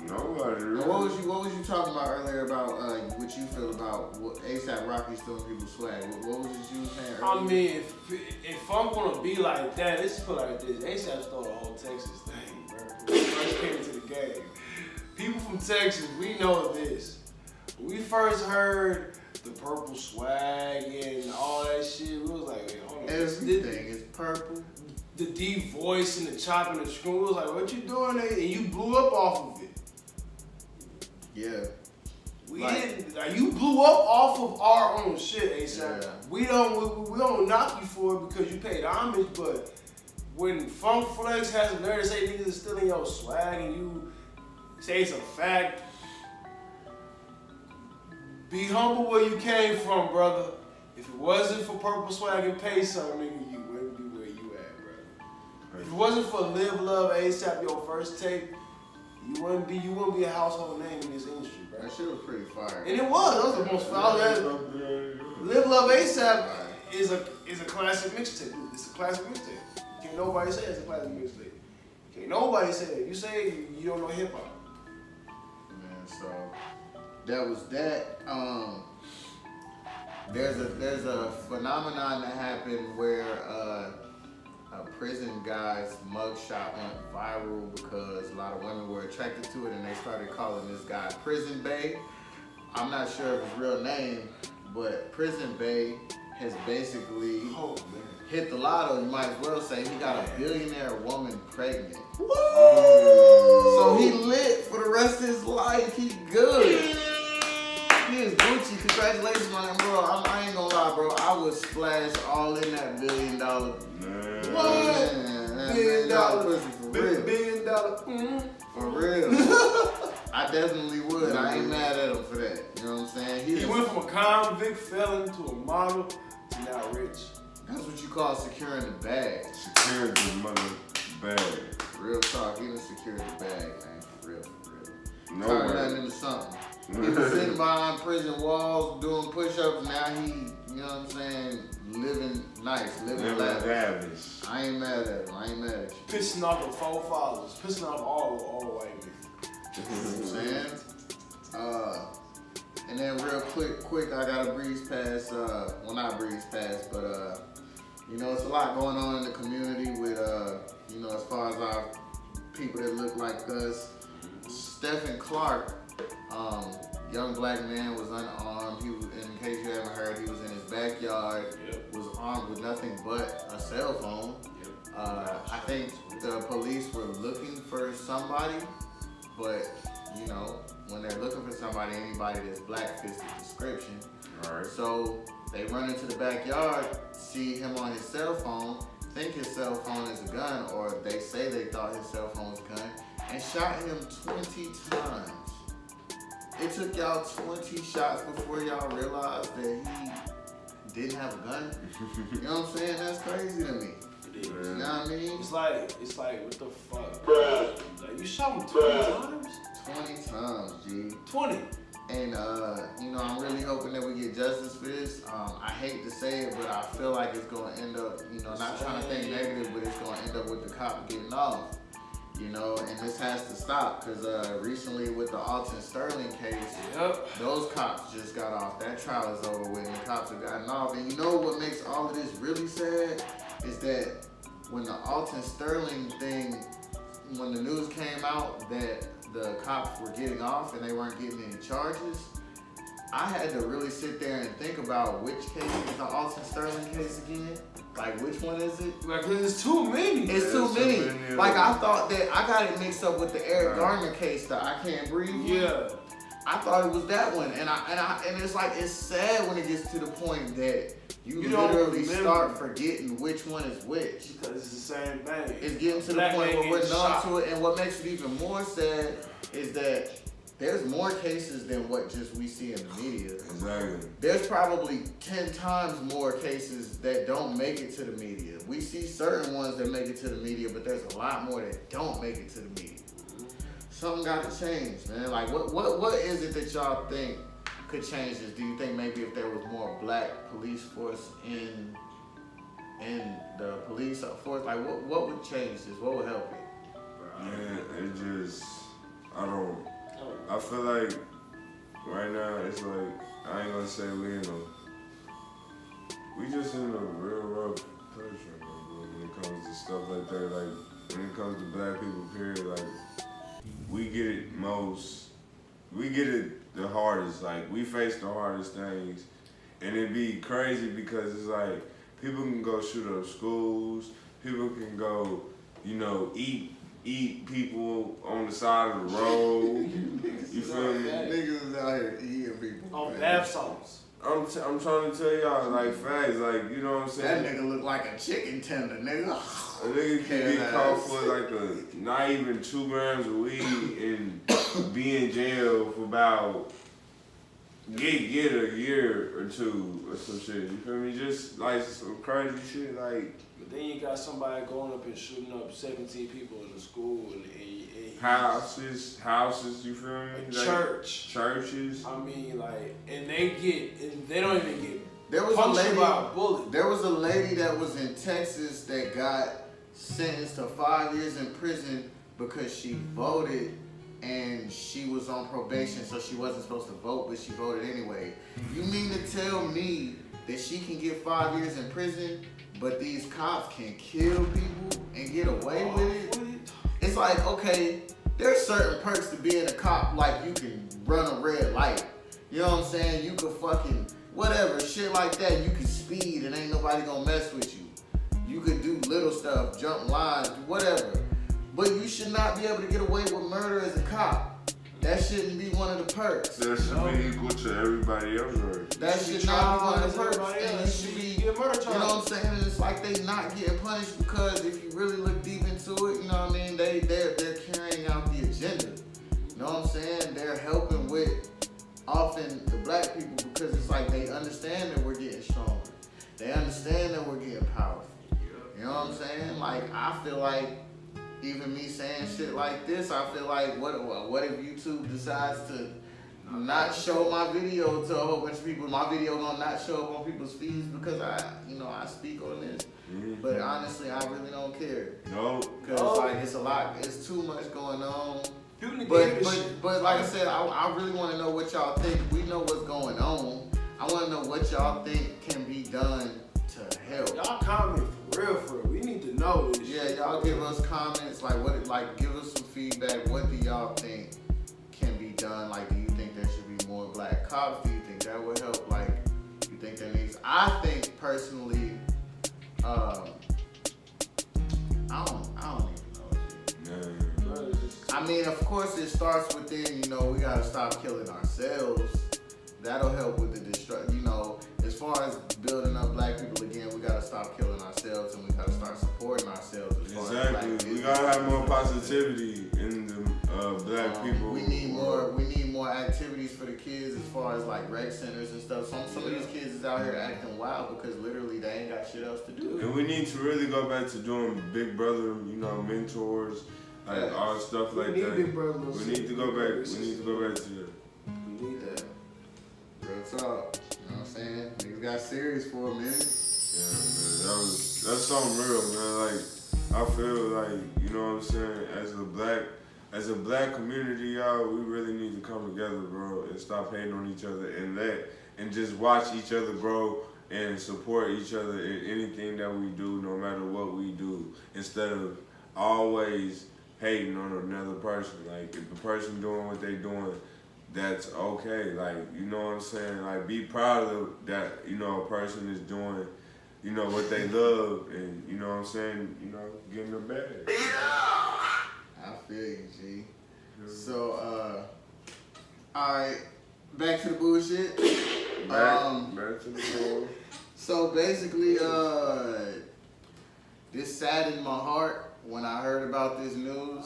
Speaker 3: Nobody really.
Speaker 2: What was you talking about earlier about what you feel about what ASAP Rocky stealing people's swag? What was it you was saying earlier?
Speaker 1: I mean, if I'm gonna be like that, let's put it like this. ASAP stole the whole Texas thing, bro. When he first came into the game. People from Texas, we know this. When we first heard the purple swag and all that shit, we was like, wait, hold on.
Speaker 2: Everything is purple.
Speaker 1: The deep voice and the chopping the screw, we was like, what you doing there? And you blew up off of it.
Speaker 2: Yeah.
Speaker 1: We didn't. Like, you blew up off of our own shit, ASAP.
Speaker 2: Yeah.
Speaker 1: We don't knock you for it because you paid homage, but when Funk Flex has a nerve to say niggas is stealing your swag and you say it's a fact, be humble where you came from, brother. If it wasn't for Purple Swag and Pay Something, nigga, you wouldn't be where you at, brother. If it wasn't for Live Love ASAP, your first tape, you wouldn't be a household name in this industry, bro.
Speaker 2: That shit was pretty fire.
Speaker 1: And it was. That was the most foul. Live Love ASAP is a classic mixtape. It's a classic mixtape. Can't nobody say it's a classic mixtape. Can't nobody say that. You say you don't know hip hop.
Speaker 2: Man, so that was that. There's a phenomenon that happened where a prison guy's mugshot went viral because a lot of women were attracted to it and they started calling this guy Prison Bae. I'm not sure of his real name, but Prison Bae has basically hit the lotto. You might as well say he got a billionaire woman pregnant.
Speaker 1: Woo!
Speaker 2: So he lit for the rest of his life. He good. He is Gucci. Congratulations on him, bro. I ain't gonna lie, bro. I would splash all in that $1 billion.
Speaker 1: What?
Speaker 2: Man,
Speaker 1: $1 billion
Speaker 2: pussy for real.
Speaker 1: $1 billion.
Speaker 2: For real. I definitely would. I ain't mad at him for that. You know what I'm saying?
Speaker 1: He went from a convict felon to a model to now rich.
Speaker 2: That's what you call securing the bag.
Speaker 3: Securing the mother bag.
Speaker 2: Real talk. He done secured the bag, man. For real, for real.
Speaker 3: No
Speaker 2: Turn
Speaker 3: way.
Speaker 2: that into something. He was sitting behind prison walls doing push-ups. Now he, you know what I'm saying, living nice, living lavish. I ain't mad at him. I ain't mad at you.
Speaker 1: Pissing off the 4 fathers. Pissing off all the white men.
Speaker 2: You know what I'm saying? And then real quick, I gotta breeze past, well not breeze past, but you know, it's a lot going on in the community with, you know, as far as our people that look like us. Stephen Clark, young black man, was unarmed. He was, in case you haven't heard, he was in his backyard, was armed with nothing but a cell phone. I think the police were looking for somebody, but you know, when they're looking for somebody, anybody that's black fits the description.
Speaker 3: Alright.
Speaker 2: So they run into the backyard, see him on his cell phone, think his cell phone is a gun, or they say they thought his cell phone was a gun, and shot him 20 times. It took y'all 20 shots before y'all realized that he didn't have a gun. You know what I'm saying? That's crazy to me. You know what I mean?
Speaker 1: It's like, what the fuck? Like, you shot him 20 times?
Speaker 2: 20 times, G.
Speaker 1: 20.
Speaker 2: And, you know, I'm really hoping that we get justice for this. I hate to say it, but I feel like it's going to end up, you know, not trying to think negative, but it's going to end up with the cop getting off. You know, and this has to stop because recently with the Alton Sterling case, those cops just got off. That trial is over with and the cops have gotten off. And you know what makes all of this really sad is that when the Alton Sterling thing, when the news came out that the cops were getting off and they weren't getting any charges, I had to really sit there and think about which case is the Alton Sterling case again. Like, which one is it?
Speaker 1: Like, it's too many.
Speaker 2: It's too many. Like, I thought that I got it mixed up with the Eric Garner case, the I Can't Breathe one.
Speaker 1: Yeah.
Speaker 2: I thought it was that one, and it's like, it's sad when it gets to the point that you literally start forgetting which one is which.
Speaker 1: Because it's the same thing.
Speaker 2: It's getting to the point where we're numb to it, and what makes it even more sad is that there's more cases than what just we see in the media.
Speaker 3: Exactly.
Speaker 2: There's probably 10 times more cases that don't make it to the media. We see certain ones that make it to the media, but there's a lot more that don't make it to the media. Something got to change, man. Like, what is it that y'all think could change this? Do you think maybe if there was more black police force in the police force, like what would change this? What would help it?
Speaker 3: Man, it just, I feel like right now it's like, I ain't gonna say we just in a real rough place right now, bro, when it comes to stuff like that. Like, when it comes to black people, period, like, we get it the hardest. Like, we face the hardest things, and it be crazy because it's like, people can go shoot up schools, people can go, eat people on the side of the road. You feel me?
Speaker 2: Niggas is out here eating people.
Speaker 1: On bath salts.
Speaker 3: I'm trying to tell y'all, like, facts, like, you know what I'm saying?
Speaker 2: That nigga look like a chicken tender, nigga.
Speaker 3: A nigga can get caught for like not even 2 grams of weed and be in jail for about get a year or 2 or some shit. You feel me? Just like some crazy shit, like.
Speaker 1: But then you got somebody going up and shooting up 17 people in the school and
Speaker 3: houses. You feel me? Churches.
Speaker 1: I mean, like, and they don't even get.
Speaker 2: There was
Speaker 1: punctured by a bullet.
Speaker 2: There was a lady that was in Texas that got sentenced to 5 years in prison because she voted and she was on probation, so she wasn't supposed to vote, but she voted anyway. You mean to tell me that she can get 5 years in prison, but these cops can kill people and get away with it? It's like, okay, there's certain perks to being a cop, like you can run a red light. You know what I'm saying? You could fucking whatever, shit like that. You could speed and ain't nobody gonna mess with you. You could do little stuff, jump lines, whatever. But you should not be able to get away with murder as a cop. That shouldn't be one of the perks.
Speaker 3: That should be equal to everybody else, right?
Speaker 2: That should not be one of the perks. And you should be, you know what I'm saying? And it's like they not getting punished because if you really look deep into it, you know what I mean? They're carrying out the agenda. You know what I'm saying? They're helping with often the black people because it's like they understand that we're getting stronger. They understand that we're getting powerful. You know what I'm saying? Like, I feel like even me saying shit like this, I feel like what if YouTube decides to not show my video to a whole bunch of people? My video gonna not show up on people's feeds because I speak on this. But honestly, I really don't care.
Speaker 3: No.
Speaker 2: Because like it's a lot, it's too much going on. But like I said, I really want to know what y'all think. We know what's going on. I want to know what y'all think can be done to help.
Speaker 1: Y'all comment for real. We need to know this.
Speaker 2: Yeah, y'all give us comments. Give us some feedback. What do y'all think can be done? Like, do you think there should be more black cops? Do you think that would help? Like, you think that needs? I think personally, I don't even know. I mean, of course, it starts within. We gotta stop killing ourselves. That'll help with the destruction. As far as building up black people again, we gotta stop killing ourselves and we gotta start supporting ourselves.
Speaker 3: Exactly. We gotta have more positivity in the black people.
Speaker 2: We need more activities for the kids as far as like rec centers and stuff. Some of these kids is out here acting wild because literally they ain't got shit else to do.
Speaker 3: And we need to really go back to doing Big Brother, mentors, like all stuff like that.
Speaker 1: Big Brother.
Speaker 3: We need to go back. We need to go back to that.
Speaker 2: We need that. Real talk. You know what I'm saying? Niggas got serious for a minute.
Speaker 3: Yeah, man. That's something real, man. Like, I feel like, you know what I'm saying, as a black community, y'all, we really need to come together, bro, and stop hating on each other and just watch each other grow and support each other in anything that we do, no matter what we do, instead of always hating on another person. Like, if the person doing what they doing, that's okay. Like, you know what I'm saying? Like, be proud of that, a person is doing, what they love and, you know what I'm saying, getting their bag.
Speaker 2: I feel you, G. So, alright, back to the bullshit.
Speaker 3: Back to the floor.
Speaker 2: So basically, this saddened my heart when I heard about this news.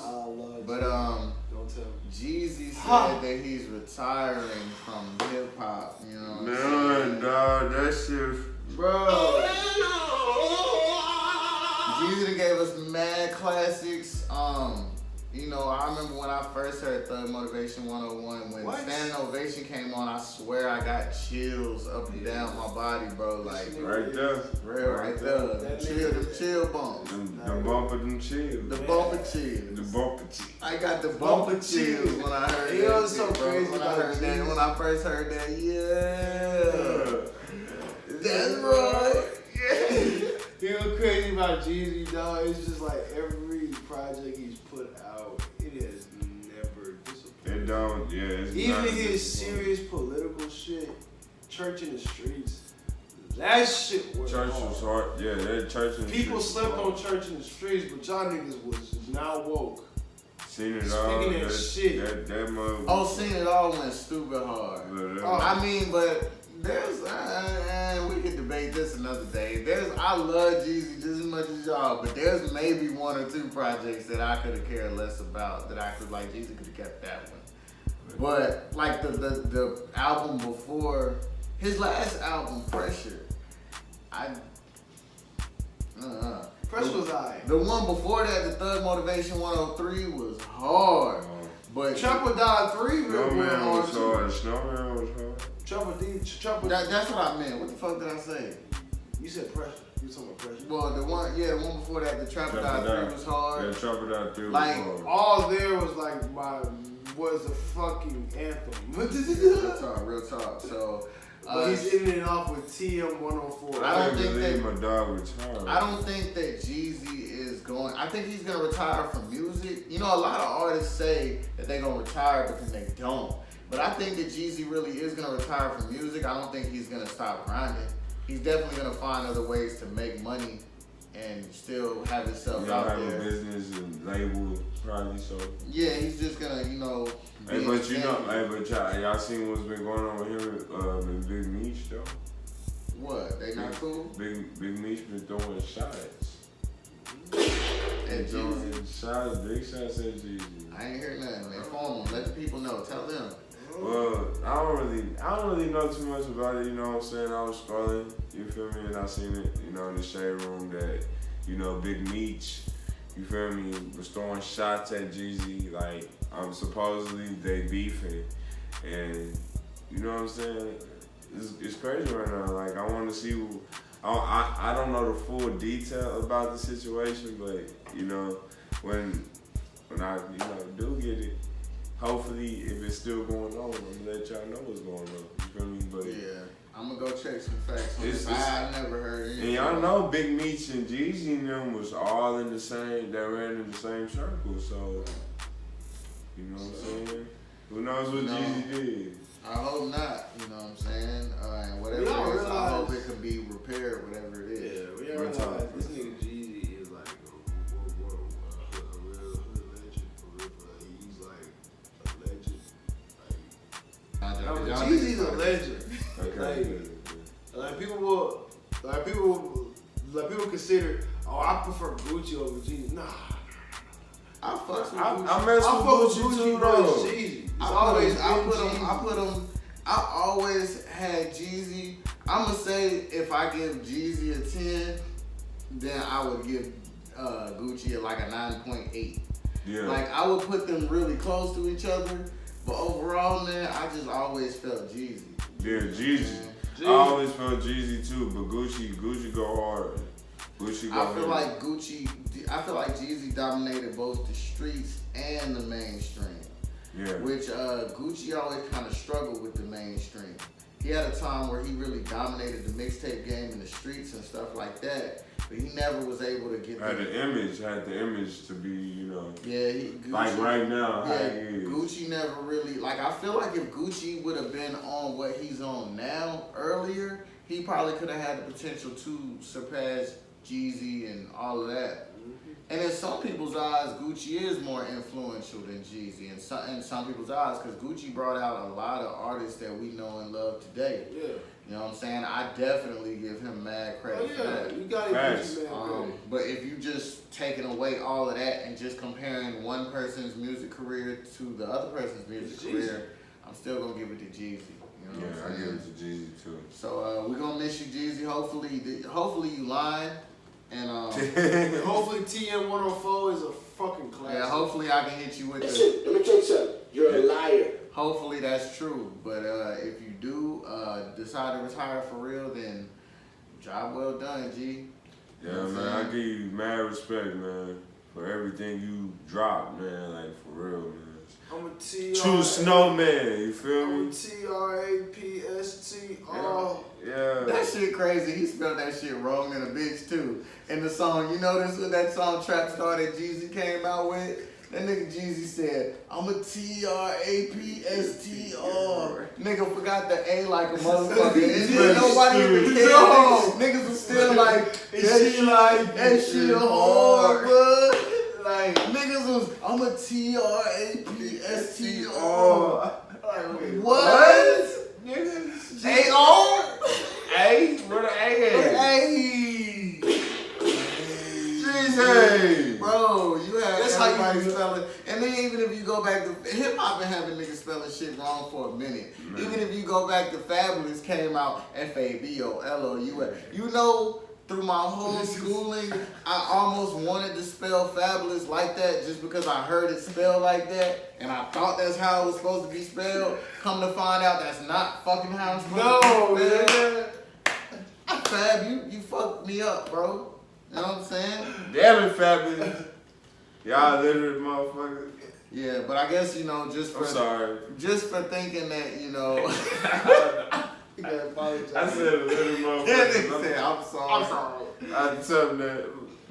Speaker 2: But don't tell me. Jeezy said that he's retiring from hip hop. You know what I'm saying?
Speaker 3: Dog, that shit,
Speaker 2: bro. Jeezy gave us mad classics. You know, I remember when I first heard Thug Motivation 101, when Standing Ovation came on, I swear I got chills up and down my body, bro. Like,
Speaker 3: right there.
Speaker 2: Real, right there. Them chill bumps.
Speaker 3: Them bumper, them chills.
Speaker 2: The bumper chills.
Speaker 3: The bumper chills.
Speaker 2: I got the bumper chills when I heard that.
Speaker 1: It was so crazy
Speaker 2: when I first heard that, yeah. That's right. Yeah.
Speaker 1: You know, crazy about Jeezy, dog. It's just like every project he's put out, it has never disappointed.
Speaker 3: It don't, yeah. It's
Speaker 1: Even
Speaker 3: not
Speaker 1: his serious political shit, Church in the Streets, that shit was
Speaker 3: Church
Speaker 1: hard.
Speaker 3: was hard. Yeah, that Church in the
Speaker 1: People
Speaker 3: Streets
Speaker 1: slept
Speaker 3: was
Speaker 1: on Church in the Streets, but y'all niggas was now woke.
Speaker 3: Seen it all.
Speaker 1: Speaking that shit.
Speaker 3: That mother.
Speaker 2: Oh, Seen It All went stupid hard. I mean, but there's, we could debate this another day. I love Jeezy just as much as y'all, but there's maybe one or two projects that I could have cared less about that I could like. Jeezy could have kept that one. But like the album before, his last album, Pressure,
Speaker 1: Pressure was alright.
Speaker 2: The one before that, the Thug Motivation 103 was hard. But
Speaker 1: Trapper Died 3 real
Speaker 3: Snowman
Speaker 1: hard
Speaker 3: was
Speaker 1: too.
Speaker 3: hard. Snowman was hard.
Speaker 1: Trapper.
Speaker 2: That's what I meant. What the fuck did I say?
Speaker 1: You said Pressure. You talking about Pressure?
Speaker 2: Well, the one before that, the Trapper Died 3 was hard.
Speaker 3: Yeah, Trapper Died 3 was
Speaker 2: Like,
Speaker 3: hard.
Speaker 1: All there was like was a fucking anthem.
Speaker 2: Real talk. So,
Speaker 1: but he's ending it off with TM 104.
Speaker 2: I don't think that
Speaker 3: my dog retired.
Speaker 2: I don't think that Jeezy is going. I think he's gonna retire from music. You know, a lot of artists say that they're gonna retire because they don't. But I think that Jeezy really is gonna retire from music. I don't think he's gonna stop grinding. He's definitely gonna find other ways to make money and still have himself out
Speaker 3: have
Speaker 2: there.
Speaker 3: a business and label probably so.
Speaker 2: Yeah, he's just gonna,
Speaker 3: Hey, but y'all seen what's been going on with him and Big Meech though?
Speaker 2: What? They not cool?
Speaker 3: Big Meech been throwing shots.
Speaker 2: At Jeezy?
Speaker 3: Shots, big shots at Jeezy.
Speaker 2: I ain't hear nothing. Inform them. Let the people know. Tell them.
Speaker 3: Well, I don't really know too much about it, you know what I'm saying? I was scrolling, you feel me, and I seen it, in the shade room that, Big Meech, you feel me, was throwing shots at Jeezy, like, supposedly they beefing, and, you know what I'm saying? It's crazy right now, like, I want to see, I don't know the full detail about the situation, but, when I, do get it, hopefully, if it's still going on, I'm gonna let y'all know what's going on. You feel me? But
Speaker 2: yeah, I'm gonna go check some facts on this. I never heard anything.
Speaker 3: And y'all know Big Meech and Jeezy and them was all in the same, they ran in the same circle. So, you know what I'm saying? Who knows what Jeezy did?
Speaker 2: I hope not. You know what I'm saying? And whatever it is, I hope it can be repaired, whatever it is.
Speaker 1: Yeah, we realize this nigga Jeezy is like a real hood legend. For real. He's like a legend. Jeezy's a legend.
Speaker 3: Okay.
Speaker 1: Like people consider, I prefer Gucci over Jeezy. Nah.
Speaker 2: I fucks with Gucci.
Speaker 3: I mess with Gucci too, though.
Speaker 1: Jeezy.
Speaker 2: I always had Jeezy. I'ma say if I give Jeezy a 10, then I would give Gucci like a 9.8.
Speaker 3: Yeah.
Speaker 2: Like I would put them really close to each other, but overall, man, I just always felt Jeezy.
Speaker 3: Yeah, Jeezy. I always felt Jeezy too, but Gucci go hard.
Speaker 2: I feel like Jeezy dominated both the streets and the mainstream.
Speaker 3: Yeah.
Speaker 2: Which Gucci always kind of struggled with the mainstream. He had a time where he really dominated the mixtape game in the streets and stuff like that, but he never was able to get
Speaker 3: had the image to be,
Speaker 2: Yeah, Gucci,
Speaker 3: like right now,
Speaker 2: yeah,
Speaker 3: how he is.
Speaker 2: Gucci never really, like I feel like if Gucci would have been on what he's on now earlier, he probably could have had the potential to surpass Jeezy and all of that. And in some people's eyes, Gucci is more influential than Jeezy. In some people's eyes, because Gucci brought out a lot of artists that we know and love today.
Speaker 1: Yeah.
Speaker 2: You know what I'm saying? I definitely give him mad credit for that.
Speaker 1: You got it, Gucci, man.
Speaker 2: But if you just taking away all of that and just comparing one person's music career to the other person's music career, I'm still going to give it to Jeezy. You know
Speaker 3: I give it to Jeezy too.
Speaker 2: So we're going to miss you, Jeezy. Hopefully you lying. And
Speaker 1: hopefully TM 104 is a fucking classic.
Speaker 2: yeah, hopefully I can hit you with
Speaker 4: Listen, let me tell you something. You're a liar.
Speaker 2: Hopefully that's true. But if you do decide to retire for real, then job well done, G.
Speaker 3: Yeah, man, I give you mad respect, man, for everything you dropped, man, like for real, man.
Speaker 1: I'm a T.
Speaker 3: True snowman, you feel
Speaker 1: I'm a
Speaker 3: me?
Speaker 1: TRAPSTR.
Speaker 3: Yeah.
Speaker 2: That shit crazy. He spelled that shit wrong in a bitch too. In the song, you notice when that song Trap Star that Jeezy came out with? That nigga Jeezy said, I'm a TRAPSTR. Nigga forgot the A like a motherfucker. And then nobody even cared.
Speaker 1: No.
Speaker 2: Niggas was still like,
Speaker 1: That
Speaker 2: shit hard, bud. Like, niggas was, I'm a TRAPSTR.
Speaker 1: Like,
Speaker 2: What?
Speaker 1: Niggas.
Speaker 2: A-R?
Speaker 3: A? Where the A at?
Speaker 2: Hey!
Speaker 3: Hey!
Speaker 2: Bro, you have
Speaker 1: That's how
Speaker 2: everybody
Speaker 1: you do it.
Speaker 2: spelling. And then even if you go back to hip hop been having niggas spelling shit wrong for a minute.
Speaker 3: Man.
Speaker 2: Even if you go back to Fabulous came out FABOLOUS. You know, through my whole schooling, I almost wanted to spell Fabulous like that just because I heard it spelled like that. And I thought that's how it was supposed to be spelled. Come to find out that's not fucking how it's supposed to be spelled. Fab, you fucked me up, bro. You know what I'm saying?
Speaker 3: Damn it, Fabulous. Y'all literally motherfuckers.
Speaker 2: Yeah, but I guess, you know, just
Speaker 3: I'm sorry.
Speaker 2: just for thinking that, you know.
Speaker 1: You gotta apologize.
Speaker 3: I said a little
Speaker 2: That nigga said,
Speaker 3: motherfucker.
Speaker 2: I'm sorry.
Speaker 1: I'm sorry.
Speaker 3: I tell him that.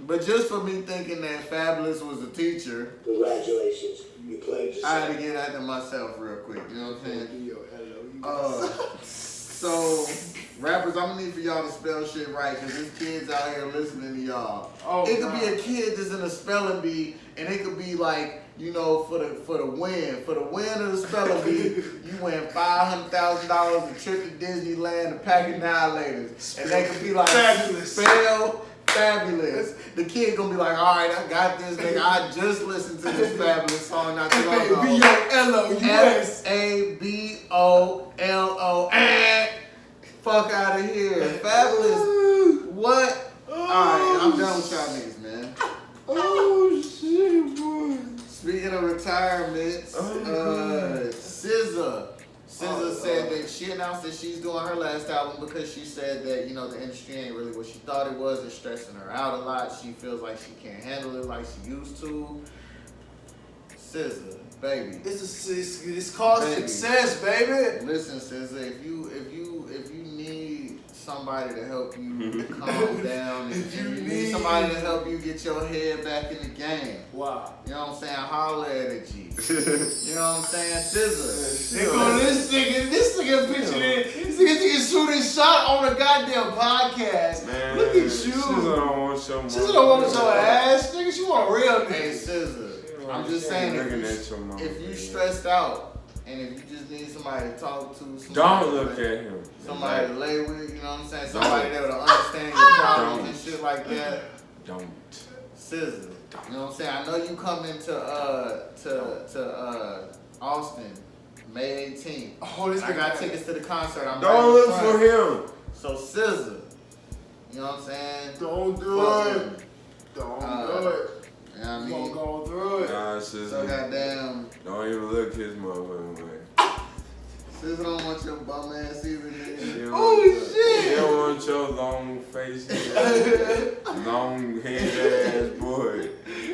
Speaker 2: But just for me thinking that Fabulous was a teacher,
Speaker 4: Congratulations. You played
Speaker 2: I had to
Speaker 4: yourself.
Speaker 2: get after myself real quick. You know what I'm saying?
Speaker 1: Yo,
Speaker 2: So, rappers, I'm gonna need for y'all to spell shit right, because there's kids out here listening to y'all.
Speaker 1: Oh,
Speaker 2: it could be
Speaker 1: God.
Speaker 2: a kid that's in a spelling bee, and it could be like, you know, for the win. For the win of the spelling bee, you win $500,000, a trip to Disneyland, a pack of annihilators. And they could be like,
Speaker 1: Fabulous.
Speaker 2: spell Fabulous. The kid gonna be like, all right, I got this, nigga. I just listened to this Fabulous song not too long ago.
Speaker 1: FABOLOUS.
Speaker 2: FABOLO. Fuck out of here. Fabulous. What? Alright, I'm done with y'all niggas, man.
Speaker 3: Oh shit, boy.
Speaker 2: Speaking of retirements, SZA. SZA said that she announced that she's doing her last album because she said that, you know, the industry ain't really what she thought it was. It's stressing her out a lot. She feels like she can't handle it like she used to. SZA, baby.
Speaker 1: It's called
Speaker 2: Baby.
Speaker 1: success, baby.
Speaker 2: Listen, SZA, if you need somebody to help you calm down, if you need somebody to help you get your head back in the game,
Speaker 1: Wow.
Speaker 2: you know what I'm saying? Holla at a G. You know what I'm saying? SZA.
Speaker 1: They go, this nigga picture in. This nigga shooting shot on a goddamn podcast.
Speaker 3: Man,
Speaker 1: Look at you.
Speaker 3: SZA don't want your
Speaker 1: She don't want to show her ass, nigga. She want a real
Speaker 2: Hey,
Speaker 1: nigga.
Speaker 2: SZA. I'm just saying,
Speaker 3: looking at your mama,
Speaker 2: if you
Speaker 3: man.
Speaker 2: stressed out and if you just need somebody to talk to, somebody
Speaker 3: Don't
Speaker 2: to
Speaker 3: look
Speaker 2: lay-
Speaker 3: at him.
Speaker 2: somebody to lay with, you know what I'm saying?
Speaker 3: Don't.
Speaker 2: Somebody that will understand your problems and shit like that.
Speaker 3: Don't.
Speaker 2: SZA. You know what I'm saying? I know you coming to Austin May 18th.
Speaker 1: Oh, this
Speaker 2: I
Speaker 1: nigga
Speaker 2: got tickets to the concert. I'm
Speaker 3: Don't
Speaker 2: right
Speaker 3: look
Speaker 2: in
Speaker 3: for
Speaker 2: front.
Speaker 3: him.
Speaker 2: So SZA. You know what I'm saying?
Speaker 1: Don't do
Speaker 2: Fuck
Speaker 1: it.
Speaker 2: with me.
Speaker 1: Don't
Speaker 2: Uh,
Speaker 1: do it.
Speaker 2: You know what I
Speaker 1: You gonna
Speaker 2: mean?
Speaker 1: go through it.
Speaker 3: Nah,
Speaker 2: So
Speaker 3: SZA.
Speaker 2: goddamn.
Speaker 3: Don't even look his motherfucking way.
Speaker 2: SZA don't want your bum ass either, nigga.
Speaker 3: He don't
Speaker 1: Oh,
Speaker 3: want your-
Speaker 1: shit.
Speaker 3: He don't want your long face, long head ass boy.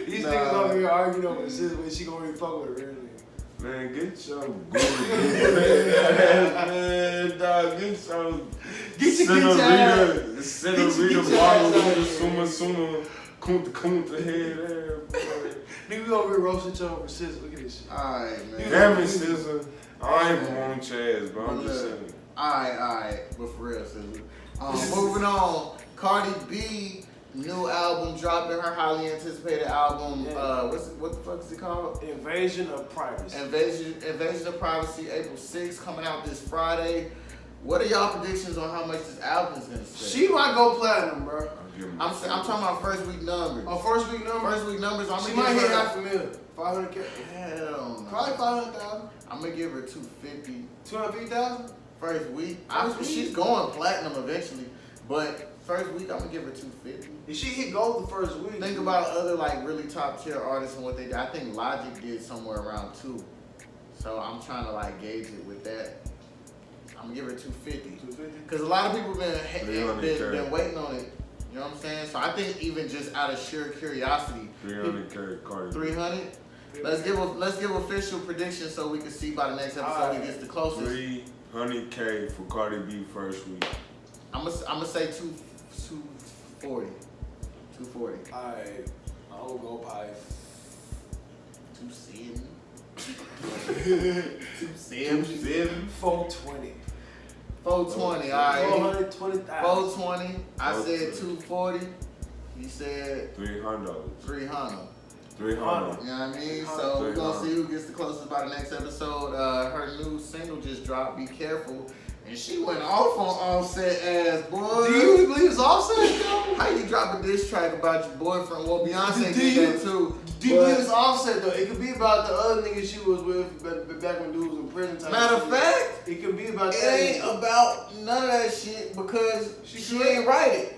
Speaker 1: These
Speaker 2: Nah.
Speaker 1: niggas over here arguing over this, but she gonna really fuck with a real nigga.
Speaker 3: Man, get your good ass, man, dog. Get your
Speaker 1: Get your
Speaker 3: Senorita bottle with the summa, kunta head ass, boy.
Speaker 1: Nigga, we over here roasting each other over scissors. Look at this shit.
Speaker 2: Alright, man.
Speaker 3: Damn it, SZA. I ain't even want your ass, bro. I'm just saying.
Speaker 2: Alright. But for real, SZA. Moving on. Cardi B, new album dropping, her highly anticipated album.
Speaker 1: Yeah.
Speaker 2: What the fuck is it called?
Speaker 1: Invasion of privacy.
Speaker 2: Invasion of Privacy, April 6th, coming out this Friday. What are y'all predictions on how much this album is gonna sell?
Speaker 1: She might go platinum, bro.
Speaker 3: I'll give him
Speaker 2: I'm talking about first week numbers.
Speaker 1: On first week number,
Speaker 2: First week numbers, I'm
Speaker 1: she
Speaker 2: gonna
Speaker 1: might
Speaker 2: give
Speaker 1: hit
Speaker 2: her
Speaker 1: 500,000. 500K.
Speaker 2: hell no.
Speaker 1: Probably 500,000.
Speaker 2: I'm gonna give her 250.
Speaker 1: 250,000.
Speaker 2: First week.
Speaker 1: First week?
Speaker 2: She's going platinum eventually, but First week, I'm gonna give her 250.
Speaker 1: If she hit gold the first week.
Speaker 2: Think about other like really top tier artists and what they did. I think Logic did somewhere around 2. So I'm trying to like gauge it with that. I'm gonna give her 250.
Speaker 1: 250?
Speaker 2: Because a lot of people been waiting on it. You know what I'm saying? So I think even just out of sheer curiosity,
Speaker 3: 300K Cardi.
Speaker 2: 300. Let's give official predictions so we can see by the next episode who gets the closest.
Speaker 3: 300K for Cardi B first week.
Speaker 2: I'm gonna say 240. 240.
Speaker 1: Alright, I'm gonna go by
Speaker 2: 270. 270.
Speaker 1: 420.
Speaker 2: 420. All right.
Speaker 1: 420,000.
Speaker 2: 420. I said 240. You said
Speaker 3: 300.
Speaker 2: 300.
Speaker 3: 300.
Speaker 2: You know what I mean? So we're gonna see who gets the closest by the next episode. Her new single just dropped, Be Careful. And she went off on Offset ass, boy.
Speaker 1: Do you really believe it's Offset, though?
Speaker 2: How you drop a diss track about your boyfriend? Well, Beyonce did that too.
Speaker 1: Do you believe it's Offset, though? It could be about the other nigga she was with back when dude was in prison time.
Speaker 2: Matter of fact,
Speaker 1: it could be about
Speaker 2: it
Speaker 1: that.
Speaker 2: ain't about none of that shit because she ain't write it.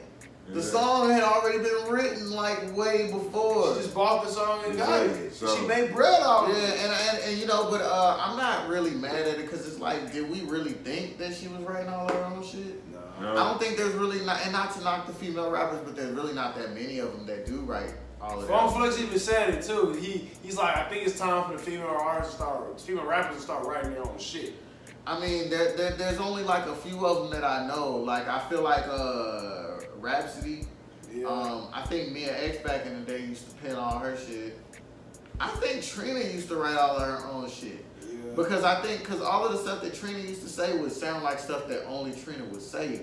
Speaker 2: The song had already been written like way before.
Speaker 1: She just bought the song and got it.
Speaker 3: So,
Speaker 1: she made bread off it.
Speaker 2: Yeah, and you know, but I'm not really mad at it because it's like, did we really think that she was writing all her own shit?
Speaker 3: No.
Speaker 2: I don't think there's really not, and not to knock the female rappers, but there's really not that many of them that do write all of that.
Speaker 1: Funk Flex even said it too. He's like, I think it's time for the female rappers to start writing their own shit.
Speaker 2: I mean, there's only like a few of them that I know. Like I feel like Rhapsody.
Speaker 1: Yeah.
Speaker 2: I think Mia X back in the day used to pen all her shit. I think Trina used to write all of her own shit.
Speaker 1: Yeah.
Speaker 2: Because because all of the stuff that Trina used to say would sound like stuff that only Trina would say.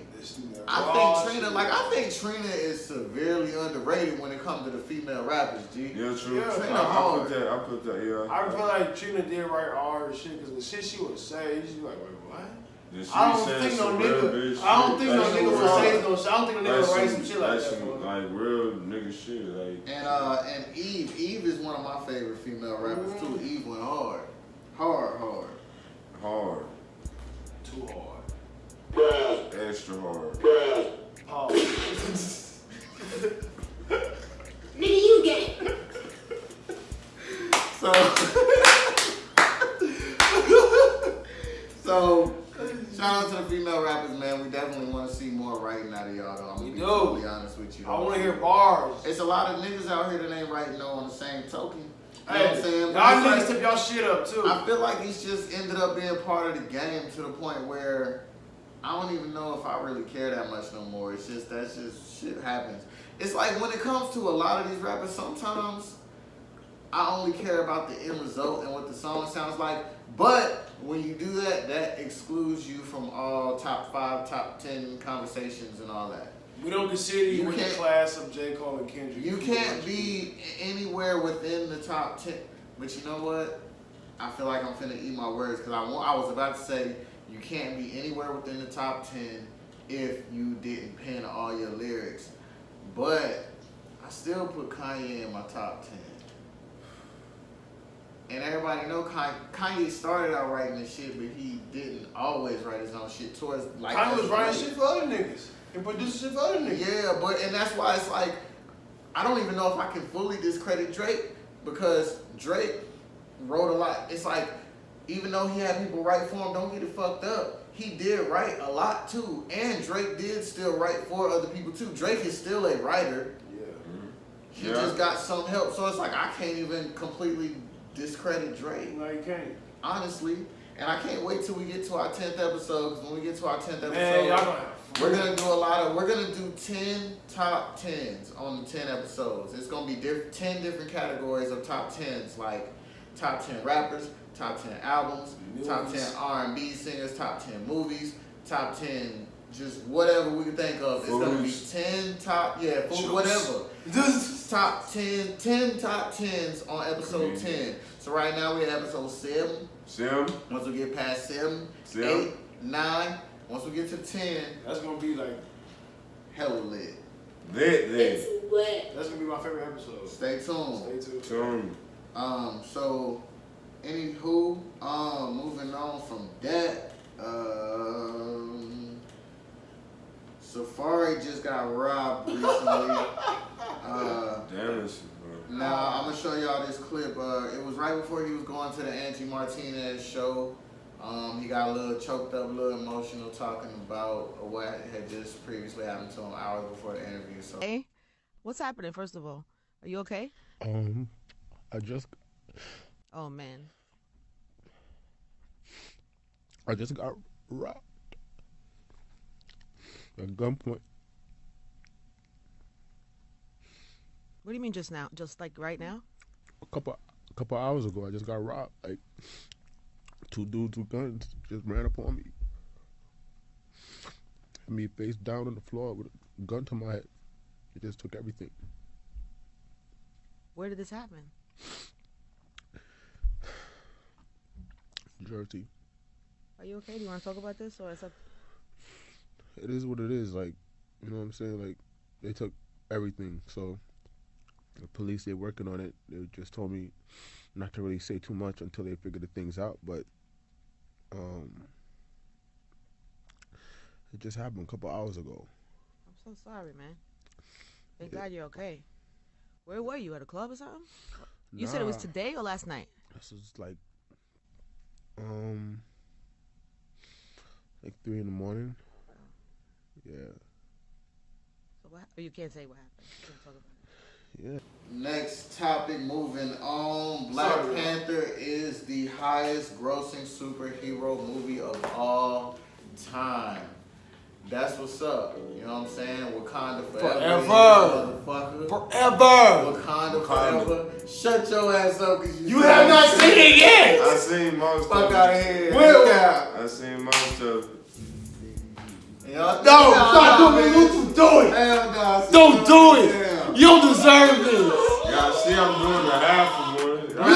Speaker 2: I think Trina is severely underrated when it comes to the female rappers, G.
Speaker 3: Yeah, true.
Speaker 1: Yeah.
Speaker 2: Trina
Speaker 3: I
Speaker 2: hard.
Speaker 3: put that, yeah.
Speaker 1: I feel like Trina did write all her shit because the shit she would say, she'd be like, wait, what?
Speaker 3: Yeah, she
Speaker 1: I don't
Speaker 3: saying
Speaker 1: think no
Speaker 3: some
Speaker 1: nigga.
Speaker 3: real bitch
Speaker 1: I don't
Speaker 3: shit.
Speaker 1: think no
Speaker 3: That's
Speaker 1: nigga
Speaker 3: some
Speaker 1: would say
Speaker 3: real-
Speaker 1: no shit. I don't think no nigga would write some shit like
Speaker 3: that's
Speaker 1: that.
Speaker 3: some,
Speaker 1: for her.
Speaker 3: like real nigga shit. Like
Speaker 2: And Eve is one of my favorite female rappers too. Eve went hard. Hard.
Speaker 1: Too hard.
Speaker 4: Bruh.
Speaker 3: extra hard.
Speaker 4: Bruh.
Speaker 1: Oh.
Speaker 8: Nigga, you gay.
Speaker 2: So shout out to the female rappers, man. We definitely want to see more writing out of y'all, though. I'm gonna be totally honest with you.
Speaker 1: I want to hear bars.
Speaker 2: It's a lot of niggas out here that ain't writing no on the same token. You know
Speaker 1: Hey,
Speaker 2: what I'm saying?
Speaker 1: y'all niggas
Speaker 2: But
Speaker 1: tip y'all shit up too.
Speaker 2: I feel like it's just ended up being part of the game to the point where I don't even know if I really care that much no more. It's just that's just shit happens. It's like when it comes to a lot of these rappers, sometimes I only care about the end result and what the song sounds like. But when you do that, that excludes you from all top 5, top 10 conversations and all that.
Speaker 1: We don't consider you in the
Speaker 2: can't-
Speaker 1: class of J. Cole and Kendrick.
Speaker 2: You can't be anywhere within the top 10. But you know what? I feel like I'm finna eat my words because I was about to say you can't be anywhere within the top 10 if you didn't pen all your lyrics. But I still put Kanye in my top 10. And everybody know Kanye started out writing this shit, but he didn't always write his own shit towards like.
Speaker 1: Kanye was writing shit for other niggas and producing shit for other niggas.
Speaker 2: Yeah, and that's why it's like I don't even know if I can fully discredit Drake because Drake wrote a lot. It's like even though he had people write for him, don't get it fucked up. He did write a lot too, and Drake did still write for other people too. Drake is still a writer.
Speaker 1: Yeah.
Speaker 2: He just got some help, so it's like I can't even completely discredit Drake.
Speaker 1: No, you can't.
Speaker 2: Honestly. And I can't wait till we get to our 10th episode, because when we get to our 10th episode,
Speaker 1: Man, y'all gonna
Speaker 2: we're gonna do 10 top 10s on the 10 episodes. It's gonna be 10 different categories of top 10s, like top 10 rappers, top 10 albums, top 10 R&B singers, top 10 movies, top 10 just whatever we can think of. It's gonna be 10 top, food, whatever. Top 10 top 10s on episode 10. So right now we're at episode 7. Once we get past 7, 8, 9, once we get to 10,
Speaker 1: that's gonna be like
Speaker 2: hella lit.
Speaker 8: It's wet.
Speaker 1: That's gonna be my favorite episode.
Speaker 2: Stay tuned.
Speaker 1: Stay tuned.
Speaker 2: So anywho, moving on from that, Safari just got robbed recently.
Speaker 3: Damn it.
Speaker 2: Now, I'm going to show y'all this clip. It was right before he was going to the Angie Martinez show. He got a little choked up, a little emotional talking about what had just previously happened to him hours before the interview. So,
Speaker 9: hey, what's happening, first of all? Are you okay?
Speaker 10: I just
Speaker 9: Oh, man.
Speaker 10: got robbed at gunpoint.
Speaker 9: What do you mean just now? Just like right now?
Speaker 10: A couple hours ago, I just got robbed. Like 2 dudes with guns just ran up on me. Had me face down on the floor with a gun to my head. It just took everything.
Speaker 9: Where did this happen?
Speaker 10: Jersey.
Speaker 9: Are you okay? Do you want to talk about this, or is that?
Speaker 10: It is what it is. Like, you know what I'm saying? Like, they took everything. So the police, they're working on it. They just told me not to really say too much until they figure the things out. But it just happened a couple hours ago.
Speaker 9: I'm so sorry, man. Thank God you're okay. Where were you? At a club or something? You said it was today or last night?
Speaker 10: This was like 3 in the morning. Yeah.
Speaker 9: So what? You can't say what happened. You can't talk about it.
Speaker 10: Yeah.
Speaker 2: next topic, moving on. Black Panther is the highest grossing superhero movie of all time. That's what's up. You know what I'm saying? Wakanda forever. Motherfucker.
Speaker 1: Forever.
Speaker 2: Wakanda forever. Shut your ass up, cause
Speaker 1: you have not seen it yet.
Speaker 3: I seen most of it.
Speaker 2: Fuck out of here.
Speaker 3: I seen most of it.
Speaker 2: No,
Speaker 1: stop doing what you doing.
Speaker 2: Hell no.
Speaker 1: Don't do it. You don't deserve it.
Speaker 3: Y'all see I'm doing the half of one.
Speaker 2: You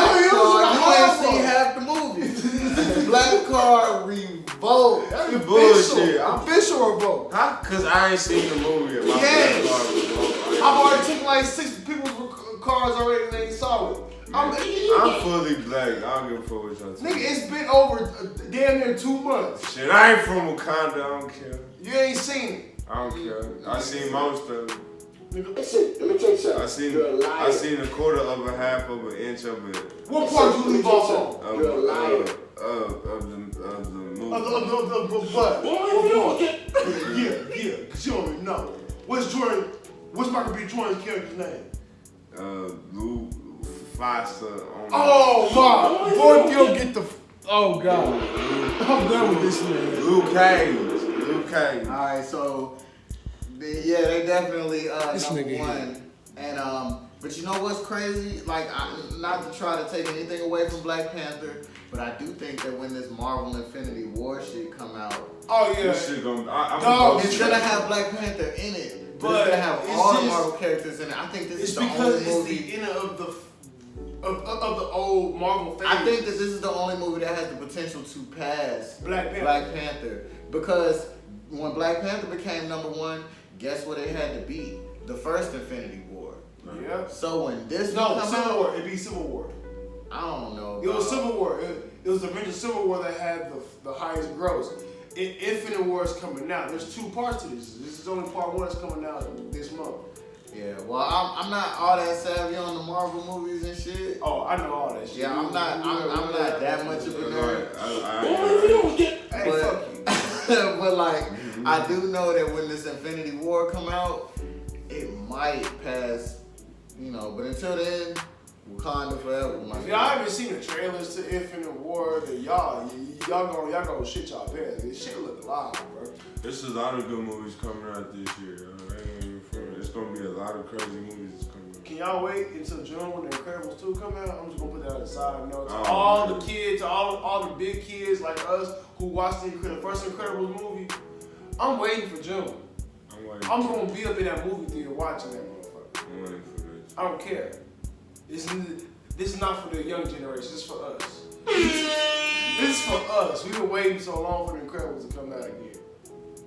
Speaker 2: ain't seen half the movie. Black Card Revolt.
Speaker 3: That's bullshit.
Speaker 1: Official revolt.
Speaker 3: How? Cause I ain't seen the movie yet.
Speaker 1: Yes.
Speaker 3: Black Card Revolt.
Speaker 1: I've already taken like 6 people's cars already and they ain't saw it.
Speaker 3: I'm fully black. I don't give a fuck what y'all
Speaker 1: Nigga, it's been over damn near 2 months.
Speaker 3: Shit, I ain't from Wakanda. I don't care.
Speaker 1: You ain't seen it.
Speaker 3: I don't care. I seen most of it.
Speaker 4: Listen, let me tell you something.
Speaker 3: I seen a quarter of a half of an inch of it.
Speaker 1: What part you leave off on?
Speaker 4: You're a liar.
Speaker 3: Of the movie.
Speaker 1: Of what? Yeah, cause you don't even know. What's Michael B. Jordan's character's name?
Speaker 3: Lou Foster.
Speaker 1: Oh my! Boy, if you don't get the. Oh God. I'm done with this man.
Speaker 3: Luke Cage.
Speaker 2: Alright, so yeah, they definitely
Speaker 1: This
Speaker 2: number
Speaker 1: nigga
Speaker 2: one. And but you know what's crazy? Like, not to try to take anything away from Black Panther, but I do think that when this Marvel Infinity War shit come out,
Speaker 1: Oh yeah.
Speaker 3: This shit
Speaker 2: it's gonna have Black Panther in it, but it's gonna have all the Marvel characters in it. I think this is the only movie.
Speaker 1: It's the end of the old Marvel phase.
Speaker 2: I think that this is the only movie that has the potential to pass
Speaker 1: Black Panther.
Speaker 2: Because when Black Panther became number one, guess what it had to beat? The first Infinity War.
Speaker 1: Yeah.
Speaker 2: So when this
Speaker 1: Civil War. It'd be Civil War.
Speaker 2: I don't know.
Speaker 1: It was Civil War. It was the Avengers Civil War that had the highest gross. Infinite War is coming out. There's 2 parts to this. This is only part 1 that's coming out this month.
Speaker 2: Yeah, well, I'm not all that savvy on the Marvel movies and shit.
Speaker 1: Oh, I know all that shit.
Speaker 2: Yeah, I'm not that much of a nerd.
Speaker 1: Hey, fuck you.
Speaker 2: But like, I do know that when this Infinity War come out, it might pass, you know. But until then, Wakanda forever.
Speaker 1: If y'all haven't seen the trailers to Infinite War, then y'all gonna shit y'all pants. This shit look live, bro.
Speaker 3: There's a lot of good movies coming out this year. It's gonna be a lot of crazy movies coming out.
Speaker 1: Can y'all wait until June when The Incredibles 2 come out? I'm just gonna put that on the side note. To all the kids, all the big kids like us who watched the first Incredibles movie, I'm waiting for June. I'm gonna be up in that movie theater watching that motherfucker.
Speaker 3: I'm waiting for this.
Speaker 1: I don't care. This is not for the young generation. This is for us. This is for us. We've been waiting so long for The Incredibles to come out again.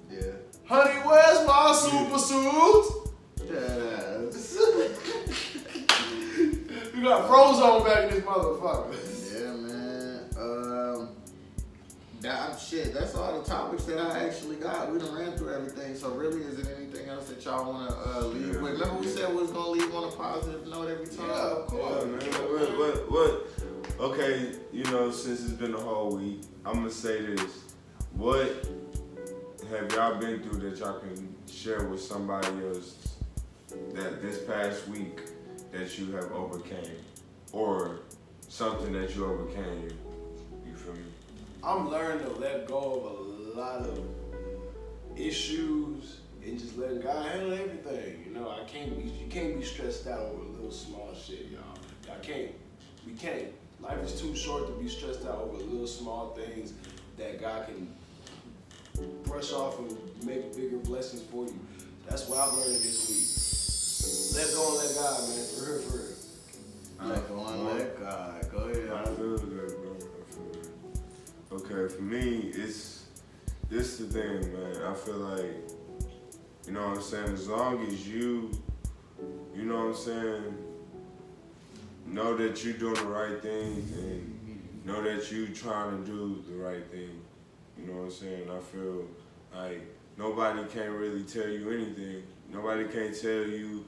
Speaker 2: Yeah.
Speaker 1: Honey, where's my super suit? You got Frozone back in this motherfucker.
Speaker 2: Yeah, man. That's all the topics that I actually got. We done ran through everything. So really, is there anything else that y'all want to leave with? Remember we said we was going to leave on a positive note every time?
Speaker 1: Yeah, of course.
Speaker 3: Man. What? Okay, since it's been a whole week, I'm going to say this. What have y'all been through that y'all can share with somebody else that this past week that you have overcame? Or something that you overcame, you feel me?
Speaker 1: I'm learning to let go of a lot of issues and just letting God handle everything. You can't be stressed out over little small shit, y'all. We can't. Life is too short to be stressed out over little small things that God can brush off and make bigger blessings for you. That's what I've learned this week. Let go and let God, man. For real.
Speaker 2: Let go and let God. Go ahead.
Speaker 3: I feel that, bro. Okay, for me, this the thing, man. I feel like, you know what I'm saying, as long as you know what I'm saying, know that you're doing the right thing and know that you trying to do the right thing. You know what I'm saying? I feel like nobody can really tell you anything. Nobody can tell you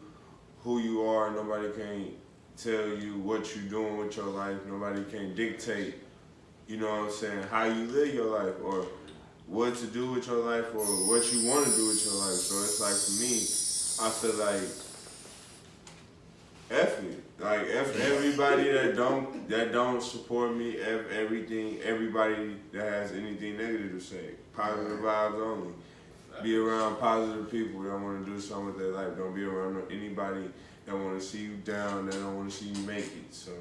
Speaker 3: who you are. Nobody can tell you what you're doing with your life. Nobody can dictate, you know what I'm saying, how you live your life or what to do with your life or what you want to do with your life. So it's like, for me, I feel like F it. Like, F everybody that don't support me, F everybody that has anything negative to say. Positive vibes only. Be around positive people that want to do something with their life. Don't be around anybody that want to see you down, that don't want to see you make it. So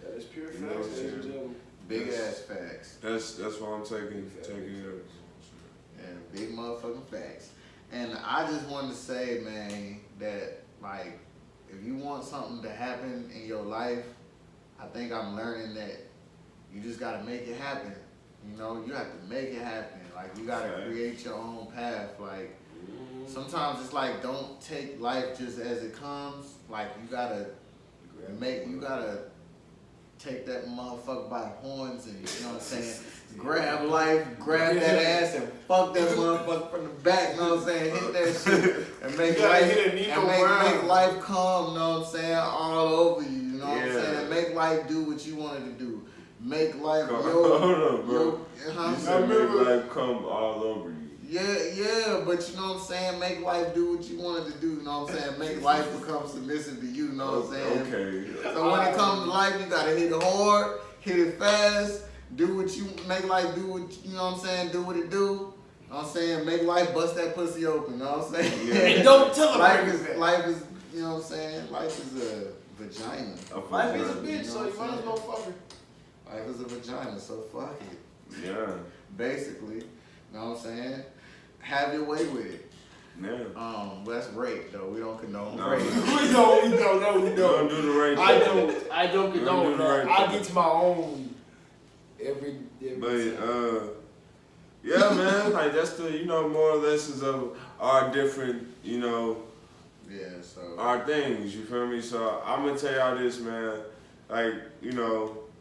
Speaker 1: that's pure facts, ladies and gentlemen.
Speaker 2: Big ass facts.
Speaker 3: That's why I'm taking it.
Speaker 2: Yeah, big motherfucking facts. And I just wanted to say, man, that like, if you want something to happen in your life, I think I'm learning that you just gotta make it happen. You have to make it happen. Like, you gotta create your own path. Like, sometimes it's like, don't take life just as it comes. Like, you gotta take that motherfucker by the horns and, you know what I'm saying, grab life, grab that ass and fuck that motherfucker from the back, you know what I'm saying, hit that shit and make life come, you know what I'm saying, all over you, you know what I'm saying, make life do what you wanted to do. Make life
Speaker 3: hold on, bro. You said make life come all over you.
Speaker 2: Yeah, but you know what I'm saying? Make life do what you wanted to do, you know what I'm saying? Make life become submissive to you, you know what I'm saying?
Speaker 3: Okay.
Speaker 2: So when it comes to life, you gotta hit it hard, hit it fast, make life do what, you know what I'm saying, do what it do. You know what I'm saying? Make life bust that pussy open, you know what I'm saying?
Speaker 1: Yeah. And don't tell them
Speaker 2: life is, you know what I'm saying? Life is a vagina.
Speaker 1: Life is a bitch, so you might as well fuck her.
Speaker 2: Life is a vagina, so fuck it.
Speaker 3: Yeah.
Speaker 2: Basically, you know what I'm saying? Have your way with it.
Speaker 3: Yeah.
Speaker 2: That's rape though. We don't condone
Speaker 3: no,
Speaker 2: rape.
Speaker 1: We don't.
Speaker 3: Don't do the right thing.
Speaker 1: I don't condone that. I get to my own every
Speaker 3: But yeah, man. Like, that's the more or less of our different our things. You feel me? So I'm gonna tell y'all this, man. Like,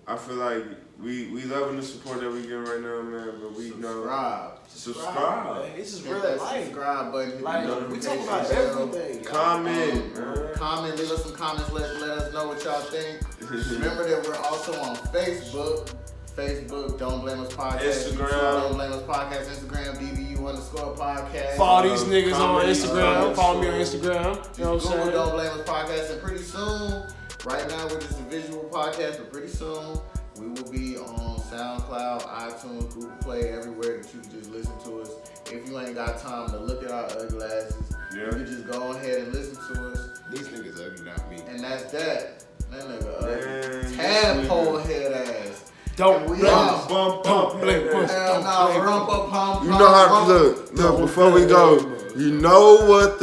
Speaker 3: I feel like we loving the support that we getting right now, man. But we subscribe.
Speaker 1: Man. This is real life.
Speaker 2: Subscribe button.
Speaker 1: Like, we talk about everything.
Speaker 3: Comment.
Speaker 2: Comment. Leave us some comments. Let us know what y'all think. Remember that we're also on Facebook. Don't Blame Us Podcast.
Speaker 3: Instagram.
Speaker 2: Don't Blame Us Podcast. Instagram. DBU_podcast.
Speaker 1: Follow these niggas on Instagram. Follow me on Instagram. You know what I'm saying?
Speaker 2: Don't Blame Us Podcast. And pretty soon, right now we're just a visual podcast, but pretty soon we will be on SoundCloud, iTunes, Google Play, everywhere that you can just listen to us. If you ain't got time to look at our ugly asses, you can just go ahead and listen to us.
Speaker 1: These niggas ugly, not me.
Speaker 2: And that's that. That nigga ugly. Tadpole head ass.
Speaker 1: Don't
Speaker 2: we
Speaker 1: blame
Speaker 2: are.
Speaker 1: Don't blame us.
Speaker 3: You know how to look. Before we go, you know what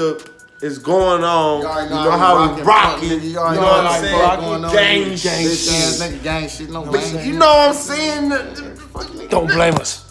Speaker 3: is going on. You know how we rocking. You know what I'm saying? Gang shit.
Speaker 2: Gang shit. No
Speaker 3: you know what I'm saying?
Speaker 1: Don't blame us.